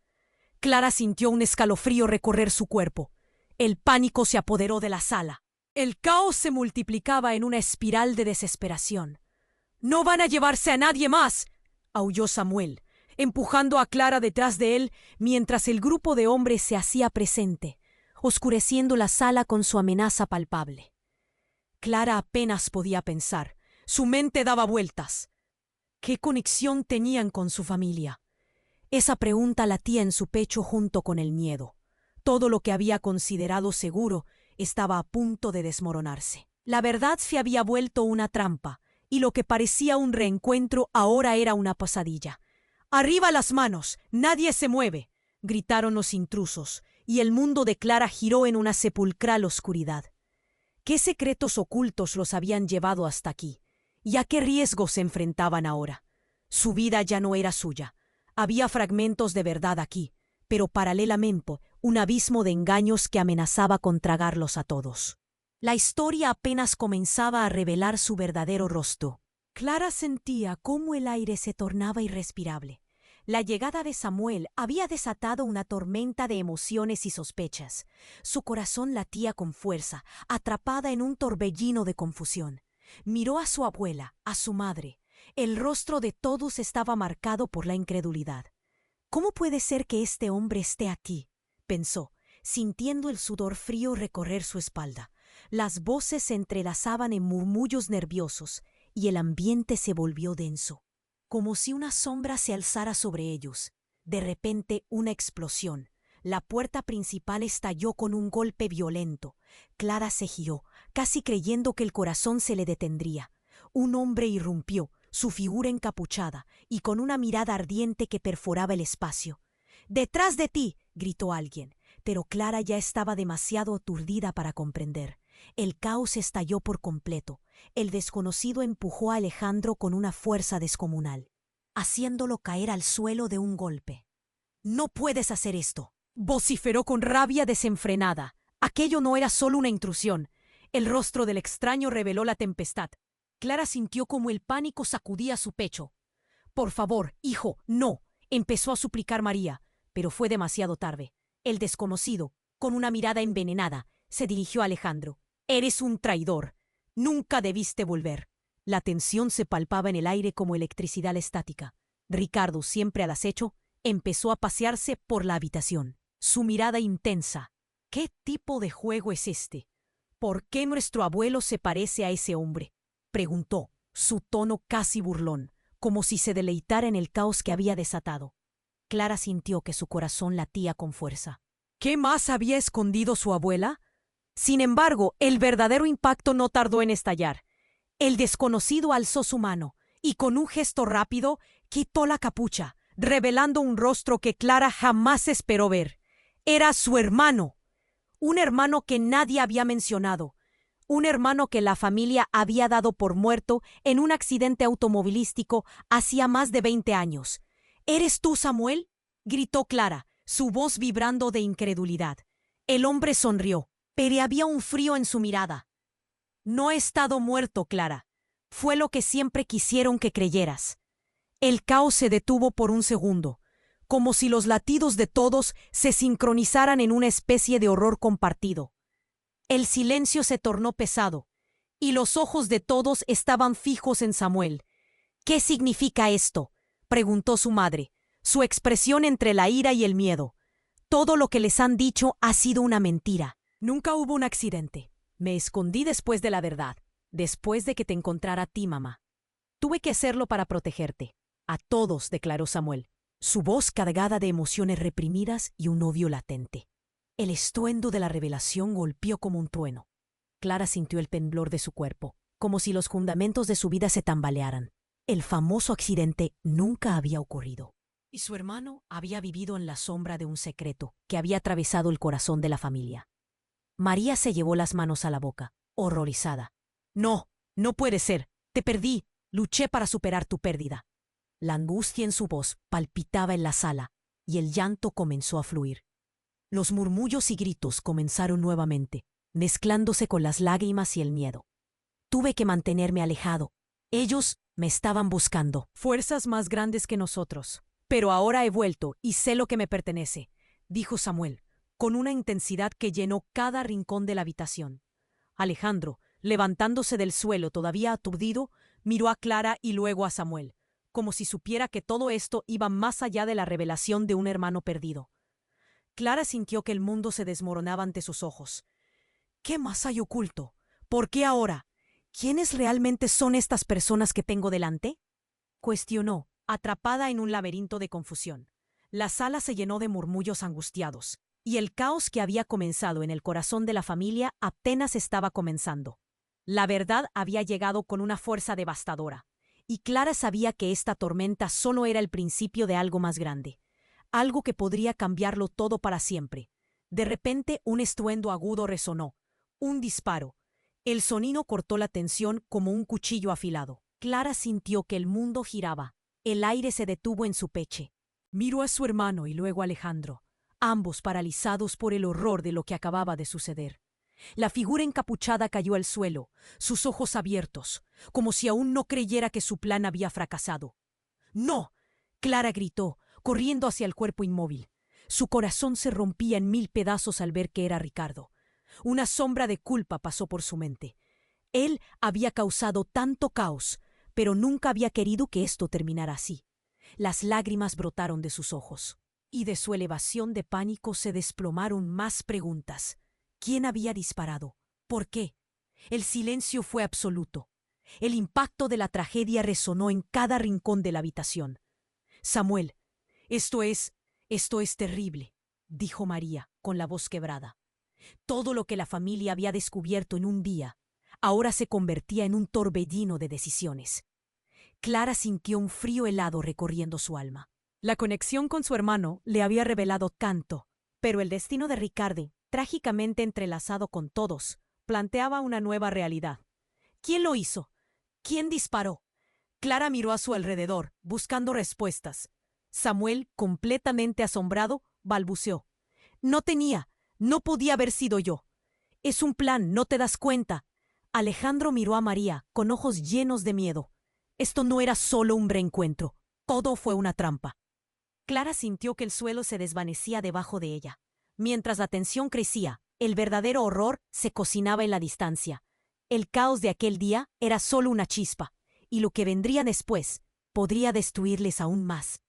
Clara sintió un escalofrío recorrer su cuerpo. El pánico se apoderó de la sala. El caos se multiplicaba en una espiral de desesperación. «¡No van a llevarse a nadie más!», aulló Samuel, empujando a Clara detrás de él mientras el grupo de hombres se hacía presente, oscureciendo la sala con su amenaza palpable. Clara apenas podía pensar. Su mente daba vueltas. ¿Qué conexión tenían con su familia? Esa pregunta latía en su pecho junto con el miedo. Todo lo que había considerado seguro estaba a punto de desmoronarse. La verdad se había vuelto una trampa, y lo que parecía un reencuentro ahora era una pesadilla. «¡Arriba las manos! ¡Nadie se mueve!», gritaron los intrusos, y el mundo de Clara giró en una sepulcral oscuridad. ¿Qué secretos ocultos los habían llevado hasta aquí? ¿Y a qué riesgos se enfrentaban ahora? Su vida ya no era suya. Había fragmentos de verdad aquí, pero paralelamente un abismo de engaños que amenazaba con tragarlos a todos. La historia apenas comenzaba a revelar su verdadero rostro. Clara sentía cómo el aire se tornaba irrespirable. La llegada de Samuel había desatado una tormenta de emociones y sospechas. Su corazón latía con fuerza, atrapada en un torbellino de confusión. Miró a su abuela, a su madre. El rostro de todos estaba marcado por la incredulidad. «¿Cómo puede ser que este hombre esté aquí?», pensó, sintiendo el sudor frío recorrer su espalda. Las voces se entrelazaban en murmullos nerviosos y el ambiente se volvió denso, como si una sombra se alzara sobre ellos. De repente, una explosión. La puerta principal estalló con un golpe violento. Clara se giró, casi creyendo que el corazón se le detendría. Un hombre irrumpió, su figura encapuchada y con una mirada ardiente que perforaba el espacio. «¡Detrás de ti!», gritó alguien, pero Clara ya estaba demasiado aturdida para comprender. El caos estalló por completo. El desconocido empujó a Alejandro con una fuerza descomunal, haciéndolo caer al suelo de un golpe. «¡No puedes hacer esto!», vociferó con rabia desenfrenada. Aquello no era solo una intrusión. El rostro del extraño reveló la tempestad. Clara sintió como el pánico sacudía su pecho. «Por favor, hijo, no», empezó a suplicar María, pero fue demasiado tarde. El desconocido, con una mirada envenenada, se dirigió a Alejandro. «Eres un traidor. Nunca debiste volver». La tensión se palpaba en el aire como electricidad estática. Ricardo, siempre al acecho, empezó a pasearse por la habitación. Su mirada intensa. «¿Qué tipo de juego es este? ¿Por qué nuestro abuelo se parece a ese hombre?», preguntó, su tono casi burlón, como si se deleitara en el caos que había desatado. Clara sintió que su corazón latía con fuerza. ¿Qué más había escondido su abuela? Sin embargo, el verdadero impacto no tardó en estallar. El desconocido alzó su mano y con un gesto rápido quitó la capucha, revelando un rostro que Clara jamás esperó ver. Era su hermano, un hermano que nadie había mencionado, un hermano que la familia había dado por muerto en un accidente automovilístico hacía más de 20 años. «¿Eres tú, Samuel?», gritó Clara, su voz vibrando de incredulidad. El hombre sonrió, pero había un frío en su mirada. «No he estado muerto, Clara. Fue lo que siempre quisieron que creyeras». El caos se detuvo por un segundo, como si los latidos de todos se sincronizaran en una especie de horror compartido. El silencio se tornó pesado, y los ojos de todos estaban fijos en Samuel. «¿Qué significa esto?», preguntó su madre, su expresión entre la ira y el miedo. «Todo lo que les han dicho ha sido una mentira. Nunca hubo un accidente. Me escondí después de la verdad, después de que te encontrara a ti, mamá. Tuve que hacerlo para protegerte». «A todos», declaró Samuel, su voz cargada de emociones reprimidas y un odio latente. El estruendo de la revelación golpeó como un trueno. Clara sintió el temblor de su cuerpo, como si los fundamentos de su vida se tambalearan. El famoso accidente nunca había ocurrido, y su hermano había vivido en la sombra de un secreto que había atravesado el corazón de la familia. María se llevó las manos a la boca, horrorizada. «No, no puede ser. Te perdí. Luché para superar tu pérdida». La angustia en su voz palpitaba en la sala, y el llanto comenzó a fluir. Los murmullos y gritos comenzaron nuevamente, mezclándose con las lágrimas y el miedo. «Tuve que mantenerme alejado. Ellos Me estaban buscando. Fuerzas más grandes que nosotros. Pero ahora he vuelto y sé lo que me pertenece, dijo Samuel, con una intensidad que llenó cada rincón de la habitación. Alejandro, levantándose del suelo todavía aturdido, miró a Clara y luego a Samuel, como si supiera que todo esto iba más allá de la revelación de un hermano perdido. Clara sintió que el mundo se desmoronaba ante sus ojos. ¿Qué más hay oculto? ¿Por qué ahora? ¿Quiénes realmente son estas personas que tengo delante? Cuestionó, atrapada en un laberinto de confusión. La sala se llenó de murmullos angustiados, y el caos que había comenzado en el corazón de la familia apenas estaba comenzando. La verdad había llegado con una fuerza devastadora, y Clara sabía que esta tormenta solo era el principio de algo más grande, algo que podría cambiarlo todo para siempre. De repente, un estruendo agudo resonó, un disparo. El sonido cortó la tensión como un cuchillo afilado. Clara sintió que el mundo giraba. El aire se detuvo en su pecho. Miró a su hermano y luego a Alejandro, ambos paralizados por el horror de lo que acababa de suceder. La figura encapuchada cayó al suelo, sus ojos abiertos, como si aún no creyera que su plan había fracasado. ¡No! Clara gritó, corriendo hacia el cuerpo inmóvil. Su corazón se rompía en 1000 pedazos al ver que era Ricardo. Una sombra de culpa pasó por su mente. Él había causado tanto caos, pero nunca había querido que esto terminara así. Las lágrimas brotaron de sus ojos, y de su elevación de pánico se desplomaron más preguntas. ¿Quién había disparado? ¿Por qué? El silencio fue absoluto. El impacto de la tragedia resonó en cada rincón de la habitación. Samuel, esto es terrible, dijo María, con la voz quebrada. Todo lo que la familia había descubierto en un día, ahora se convertía en un torbellino de decisiones. Clara sintió un frío helado recorriendo su alma. La conexión con su hermano le había revelado tanto, pero el destino de Ricardo, trágicamente entrelazado con todos, planteaba una nueva realidad. ¿Quién lo hizo? ¿Quién disparó? Clara miró a su alrededor, buscando respuestas. Samuel, completamente asombrado, balbuceó. No podía haber sido yo. Es un plan, ¿no te das cuenta? Alejandro miró a María, con ojos llenos de miedo. Esto no era solo un reencuentro, todo fue una trampa. Clara sintió que el suelo se desvanecía debajo de ella. Mientras la tensión crecía, el verdadero horror se cocinaba en la distancia. El caos de aquel día era solo una chispa, y lo que vendría después podría destruirles aún más.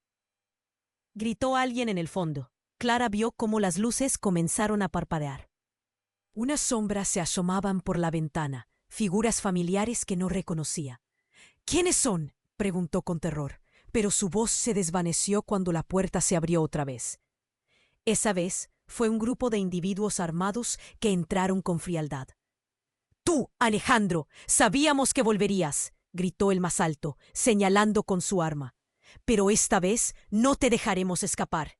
Gritó alguien en el fondo. Clara vio cómo las luces comenzaron a parpadear. Unas sombras se asomaban por la ventana, figuras familiares que no reconocía. ¿Quiénes son?, preguntó con terror, pero su voz se desvaneció cuando la puerta se abrió otra vez. Esa vez fue un grupo de individuos armados que entraron con frialdad. «¡Tú, Alejandro! ¡Sabíamos que volverías!», gritó el más alto, señalando con su arma. «Pero esta vez no te dejaremos escapar».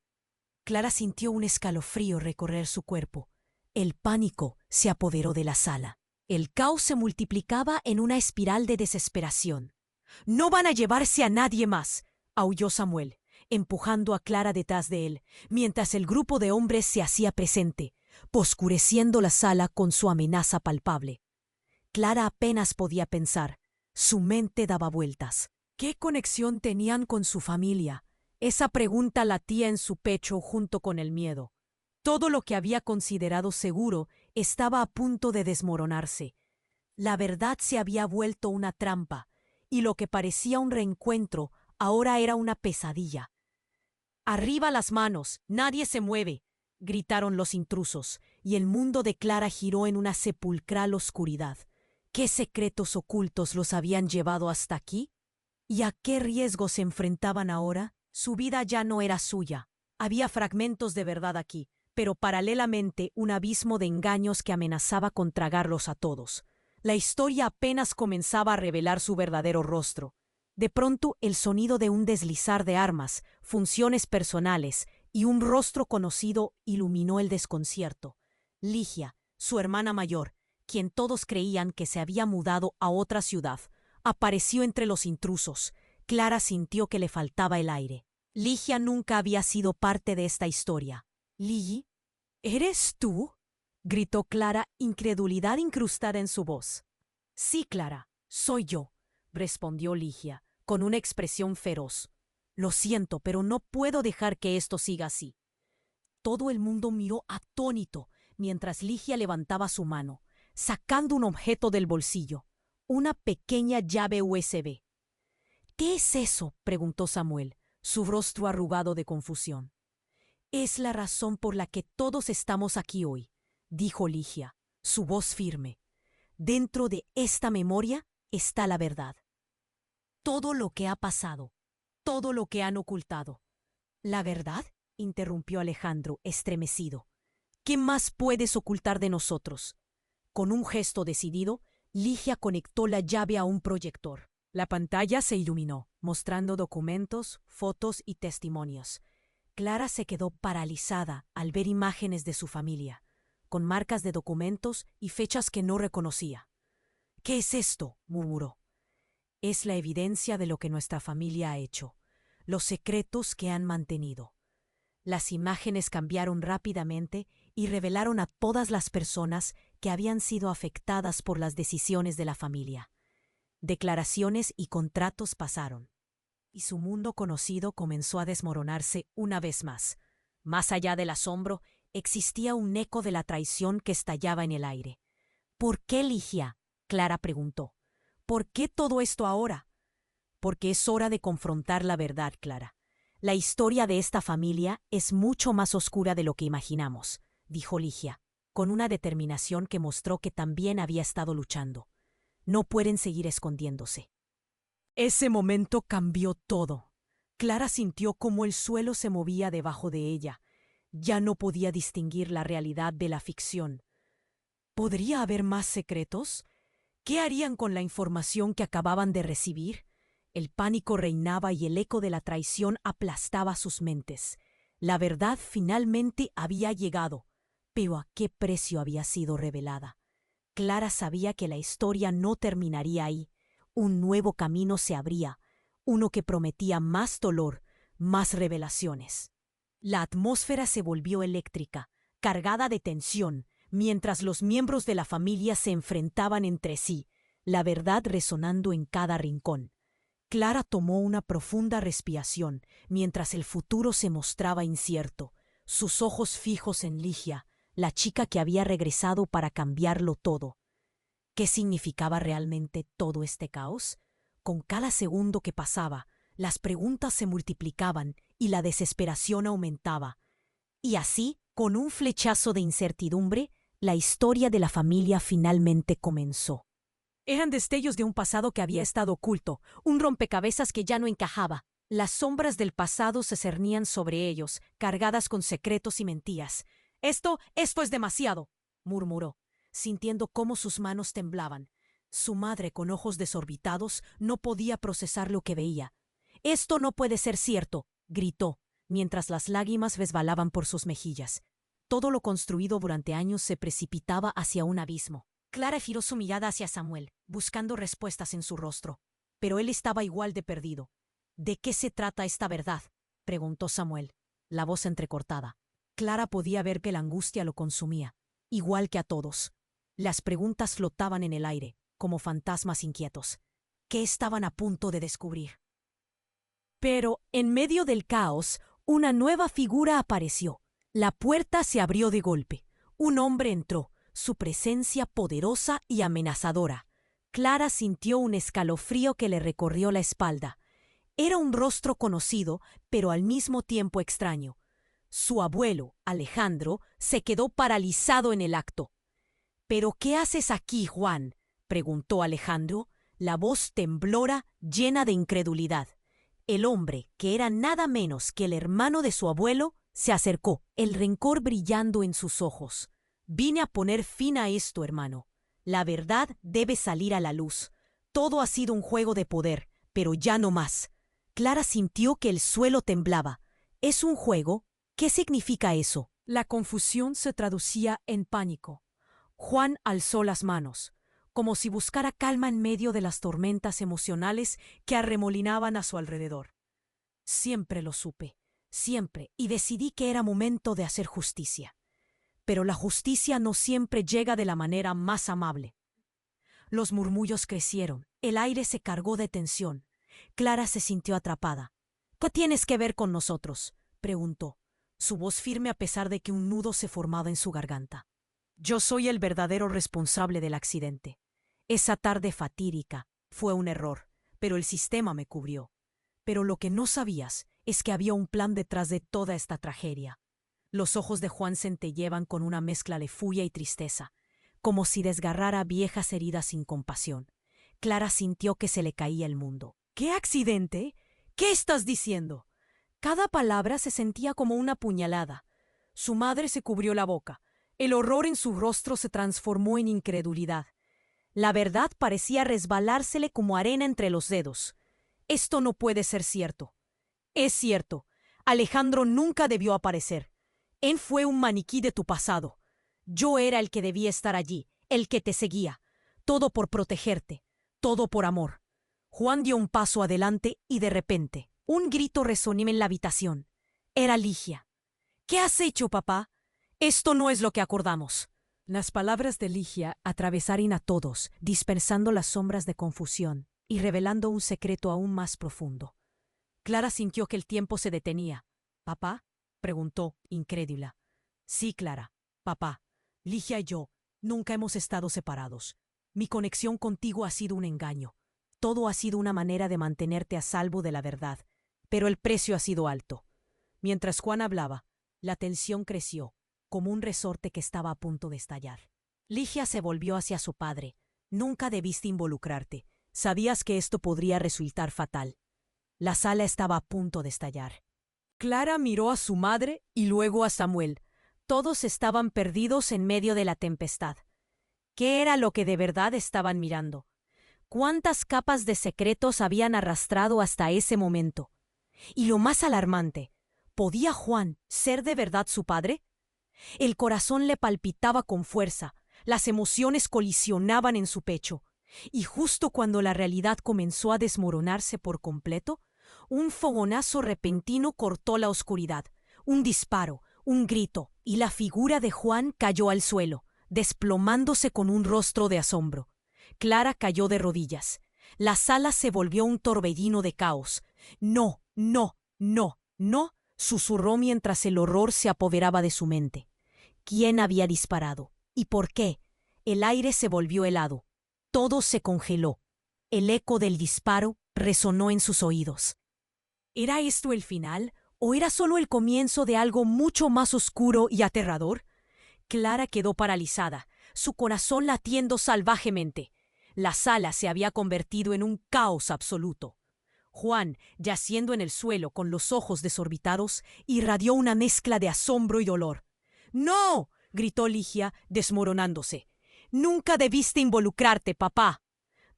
Clara sintió un escalofrío recorrer su cuerpo. El pánico se apoderó de la sala. El caos se multiplicaba en una espiral de desesperación. «¡No van a llevarse a nadie más!», aulló Samuel, empujando a Clara detrás de él, mientras el grupo de hombres se hacía presente, oscureciendo la sala con su amenaza palpable. Clara apenas podía pensar. Su mente daba vueltas. ¿Qué conexión tenían con su familia? Esa pregunta latía en su pecho junto con el miedo. Todo lo que había considerado seguro estaba a punto de desmoronarse. La verdad se había vuelto una trampa, y lo que parecía un reencuentro ahora era una pesadilla. «¡Arriba las manos! ¡Nadie se mueve!», gritaron los intrusos, y el mundo de Clara giró en una sepulcral oscuridad. ¿Qué secretos ocultos los habían llevado hasta aquí? ¿Y a qué riesgos se enfrentaban ahora? Su vida ya no era suya. Había fragmentos de verdad aquí, pero paralelamente un abismo de engaños que amenazaba con tragarlos a todos. La historia apenas comenzaba a revelar su verdadero rostro. De pronto, el sonido de un deslizar de armas, funciones personales y un rostro conocido iluminó el desconcierto. Ligia, su hermana mayor, quien todos creían que se había mudado a otra ciudad, apareció entre los intrusos. Clara sintió que le faltaba el aire. Ligia nunca había sido parte de esta historia. «¿Ligi? ¿Eres tú?», gritó Clara, incredulidad incrustada en su voz. «Sí, Clara, soy yo. respondió Ligia, con una expresión feroz. Lo siento, pero no puedo dejar que esto siga así. Todo el mundo miró atónito mientras Ligia levantaba su mano, sacando un objeto del bolsillo, una pequeña llave USB. ¿Qué es eso?, preguntó Samuel, su rostro arrugado de confusión. Es la razón por la que todos estamos aquí hoy, dijo Ligia, su voz firme. Dentro de esta memoria está la verdad. Todo lo que ha pasado, todo lo que han ocultado. ¿La verdad?, interrumpió Alejandro, estremecido. ¿Qué más puedes ocultar de nosotros? Con un gesto decidido, Ligia conectó la llave a un proyector. La pantalla se iluminó, mostrando documentos, fotos y testimonios. Clara se quedó paralizada al ver imágenes de su familia, con marcas de documentos y fechas que no reconocía. «¿Qué es esto?», murmuró. «Es la evidencia de lo que nuestra familia ha hecho, los secretos que han mantenido». Las imágenes cambiaron rápidamente y revelaron a todas las personas que habían sido afectadas por las decisiones de la familia. Declaraciones y contratos pasaron, y su mundo conocido comenzó a desmoronarse una vez más. Más allá del asombro, existía un eco de la traición que estallaba en el aire. «¿Por qué, Ligia?», Clara preguntó. «¿Por qué todo esto ahora?». «Porque es hora de confrontar la verdad, Clara. La historia de esta familia es mucho más oscura de lo que imaginamos», dijo Ligia, con una determinación que mostró que también había estado luchando. «No pueden seguir escondiéndose». Ese momento cambió todo. Clara sintió cómo el suelo se movía debajo de ella. Ya no podía distinguir la realidad de la ficción. ¿Podría haber más secretos? ¿Qué harían con la información que acababan de recibir? El pánico reinaba y el eco de la traición aplastaba sus mentes. La verdad finalmente había llegado, pero ¿a qué precio había sido revelada? Clara sabía que la historia no terminaría ahí. Un nuevo camino se abría, uno que prometía más dolor, más revelaciones. La atmósfera se volvió eléctrica, cargada de tensión, mientras los miembros de la familia se enfrentaban entre sí, la verdad resonando en cada rincón. Clara tomó una profunda respiración mientras el futuro se mostraba incierto, sus ojos fijos en Ligia, la chica que había regresado para cambiarlo todo. ¿Qué significaba realmente todo este caos? Con cada segundo que pasaba, las preguntas se multiplicaban y la desesperación aumentaba. Y así, con un flechazo de incertidumbre, la historia de la familia finalmente comenzó. Eran destellos de un pasado que había estado oculto, un rompecabezas que ya no encajaba. Las sombras del pasado se cernían sobre ellos, cargadas con secretos y mentiras. Esto es demasiado», murmuró, sintiendo cómo sus manos temblaban. Su madre, con ojos desorbitados, no podía procesar lo que veía. «Esto no puede ser cierto», gritó, mientras las lágrimas resbalaban por sus mejillas. Todo lo construido durante años se precipitaba hacia un abismo. Clara giró su mirada hacia Samuel, buscando respuestas en su rostro. Pero él estaba igual de perdido. «¿De qué se trata esta verdad?», preguntó Samuel, la voz entrecortada. Clara podía ver que la angustia lo consumía, igual que a todos. Las preguntas flotaban en el aire, como fantasmas inquietos. ¿Qué estaban a punto de descubrir? Pero, en medio del caos, una nueva figura apareció. La puerta se abrió de golpe. Un hombre entró, su presencia poderosa y amenazadora. Clara sintió un escalofrío que le recorrió la espalda. Era un rostro conocido, pero al mismo tiempo extraño. Su abuelo, Alejandro, se quedó paralizado en el acto. «¿Pero qué haces aquí, Juan?», preguntó Alejandro, la voz temblora, llena de incredulidad. El hombre, que era nada menos que el hermano de su abuelo, se acercó, el rencor brillando en sus ojos. «Vine a poner fin a esto, hermano. La verdad debe salir a la luz. Todo ha sido un juego de poder, pero ya no más». Clara sintió que el suelo temblaba. «¿Es un juego? ¿Qué significa eso?». La confusión se traducía en pánico. Juan alzó las manos, como si buscara calma en medio de las tormentas emocionales que arremolinaban a su alrededor. «Siempre lo supe, siempre, y decidí que era momento de hacer justicia. Pero la justicia no siempre llega de la manera más amable. Los murmullos crecieron. El aire se cargó de tensión. Clara se sintió atrapada. ¿Qué tienes que ver con nosotros?, preguntó, su voz firme a pesar de que un nudo se formaba en su garganta. Yo soy el verdadero responsable del accidente. Esa tarde fatídica fue un error, pero el sistema me cubrió. Pero lo que no sabías es que había un plan detrás de toda esta tragedia. Los ojos de Juan centelleaban con una mezcla de furia y tristeza, como si desgarrara viejas heridas sin compasión. Clara sintió que se le caía el mundo. ¿Qué accidente? ¿Qué estás diciendo? Cada palabra se sentía como una puñalada. Su madre se cubrió la boca. El horror en su rostro se transformó en incredulidad. La verdad parecía resbalársele como arena entre los dedos. Esto no puede ser cierto. Es cierto. Alejandro nunca debió aparecer. Él fue un maniquí de tu pasado. Yo era el que debía estar allí, el que te seguía. Todo por protegerte, todo por amor. Juan dio un paso adelante y de repente, un grito resonó en la habitación. Era Ligia. ¿Qué has hecho, papá? Esto no es lo que acordamos. Las palabras de Ligia atravesaron a todos, dispersando las sombras de confusión y revelando un secreto aún más profundo. Clara sintió que el tiempo se detenía. ¿Papá?, preguntó, incrédula. Sí, Clara, papá. Ligia y yo nunca hemos estado separados. Mi conexión contigo ha sido un engaño. Todo ha sido una manera de mantenerte a salvo de la verdad, pero el precio ha sido alto. Mientras Juan hablaba, la tensión creció, como un resorte que estaba a punto de estallar. Ligia se volvió hacia su padre. Nunca debiste involucrarte. Sabías que esto podría resultar fatal. La sala estaba a punto de estallar. Clara miró a su madre y luego a Samuel. Todos estaban perdidos en medio de la tempestad. ¿Qué era lo que de verdad estaban mirando? ¿Cuántas capas de secretos habían arrastrado hasta ese momento? Y lo más alarmante, ¿podía Juan ser de verdad su padre? El corazón le palpitaba con fuerza, las emociones colisionaban en su pecho, y justo cuando la realidad comenzó a desmoronarse por completo, un fogonazo repentino cortó la oscuridad, un disparo, un grito, y la figura de Juan cayó al suelo, desplomándose con un rostro de asombro. Clara cayó de rodillas. La sala se volvió un torbellino de caos. No, no, no, no, susurró mientras el horror se apoderaba de su mente. ¿Quién había disparado? ¿Y por qué? El aire se volvió helado. Todo se congeló. El eco del disparo resonó en sus oídos. ¿Era esto el final? ¿O era solo el comienzo de algo mucho más oscuro y aterrador? Clara quedó paralizada, su corazón latiendo salvajemente. La sala se había convertido en un caos absoluto. Juan, yaciendo en el suelo con los ojos desorbitados, irradió una mezcla de asombro y dolor. ¡No!, gritó Ligia, desmoronándose. «Nunca debiste involucrarte, papá».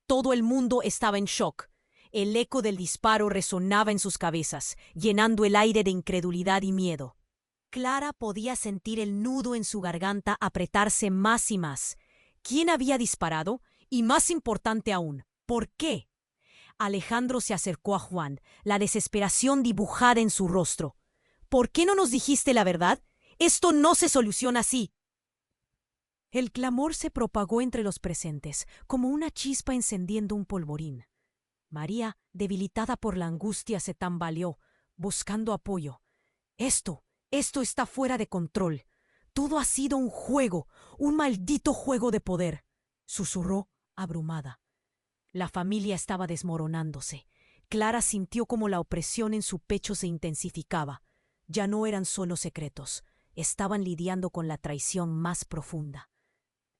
Todo el mundo estaba en shock. El eco del disparo resonaba en sus cabezas, llenando el aire de incredulidad y miedo. Clara podía sentir el nudo en su garganta apretarse más y más. ¿Quién había disparado? Y más importante aún, ¿por qué? Alejandro se acercó a Juan, la desesperación dibujada en su rostro. ¿Por qué no nos dijiste la verdad? Esto no se soluciona así. El clamor se propagó entre los presentes, como una chispa encendiendo un polvorín. María, debilitada por la angustia, se tambaleó, buscando apoyo. Esto está fuera de control. Todo ha sido un juego, un maldito juego de poder, susurró, abrumada. La familia estaba desmoronándose. Clara sintió como la opresión en su pecho se intensificaba. Ya no eran solo secretos, estaban lidiando con la traición más profunda.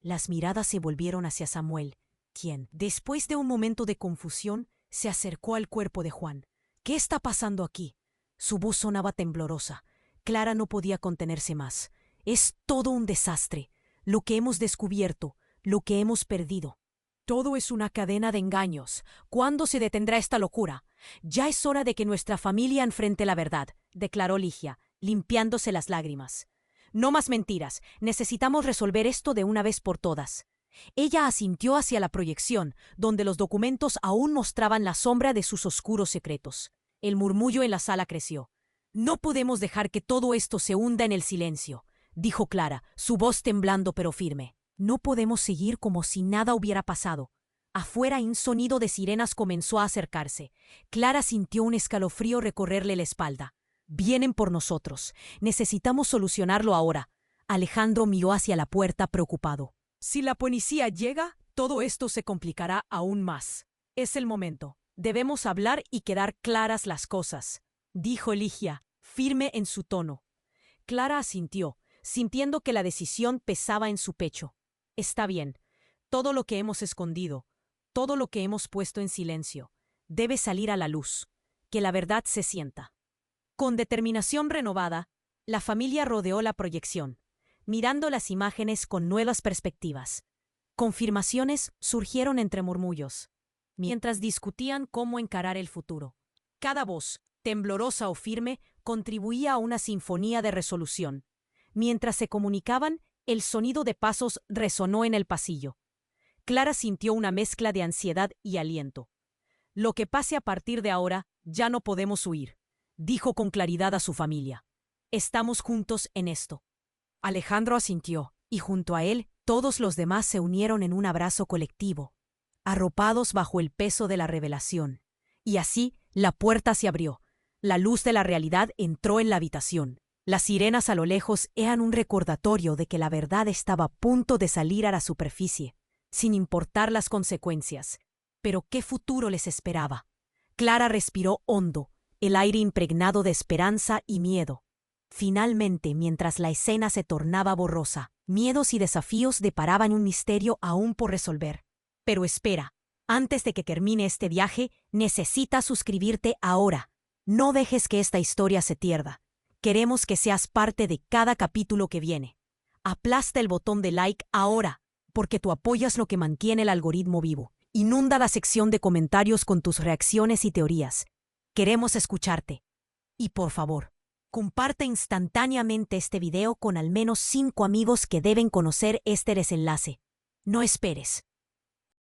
Las miradas se volvieron hacia Samuel, quien, después de un momento de confusión, se acercó al cuerpo de Juan. ¿Qué está pasando aquí? Su voz sonaba temblorosa. Clara no podía contenerse más. Es todo un desastre. Lo que hemos descubierto, lo que hemos perdido. Todo es una cadena de engaños. ¿Cuándo se detendrá esta locura? Ya es hora de que nuestra familia enfrente la verdad, declaró Ligia, limpiándose las lágrimas. No más mentiras. Necesitamos resolver esto de una vez por todas. Ella asintió hacia la proyección, donde los documentos aún mostraban la sombra de sus oscuros secretos. El murmullo en la sala creció. No podemos dejar que todo esto se hunda en el silencio, dijo Clara, su voz temblando pero firme. No podemos seguir como si nada hubiera pasado. Afuera un sonido de sirenas comenzó a acercarse. Clara sintió un escalofrío recorrerle la espalda. Vienen por nosotros. Necesitamos solucionarlo ahora. Alejandro miró hacia la puerta preocupado. Si la policía llega, todo esto se complicará aún más. Es el momento. Debemos hablar y quedar claras las cosas, dijo Ligia, firme en su tono. Clara asintió, sintiendo que la decisión pesaba en su pecho. Está bien. Todo lo que hemos escondido, todo lo que hemos puesto en silencio, debe salir a la luz. Que la verdad se sienta. Con determinación renovada, la familia rodeó la proyección, mirando las imágenes con nuevas perspectivas. Confirmaciones surgieron entre murmullos, mientras discutían cómo encarar el futuro. Cada voz, temblorosa o firme, contribuía a una sinfonía de resolución. Mientras se comunicaban, el sonido de pasos resonó en el pasillo. Clara sintió una mezcla de ansiedad y aliento. Lo que pase a partir de ahora, ya no podemos huir, dijo con claridad a su familia. Estamos juntos en esto. Alejandro asintió, y junto a él, todos los demás se unieron en un abrazo colectivo, arropados bajo el peso de la revelación. Y así, la puerta se abrió. La luz de la realidad entró en la habitación. Las sirenas a lo lejos eran un recordatorio de que la verdad estaba a punto de salir a la superficie, sin importar las consecuencias. Pero ¿qué futuro les esperaba? Clara respiró hondo, el aire impregnado de esperanza y miedo. Finalmente, mientras la escena se tornaba borrosa, miedos y desafíos deparaban un misterio aún por resolver. Pero espera, antes de que termine este viaje, necesitas suscribirte ahora. No dejes que esta historia se pierda. Queremos que seas parte de cada capítulo que viene. Aplasta el botón de like ahora, porque tu apoyo es lo que mantiene el algoritmo vivo. Inunda la sección de comentarios con tus reacciones y teorías. Queremos escucharte. Y por favor, comparte instantáneamente este video con al menos 5 amigos que deben conocer este desenlace. No esperes.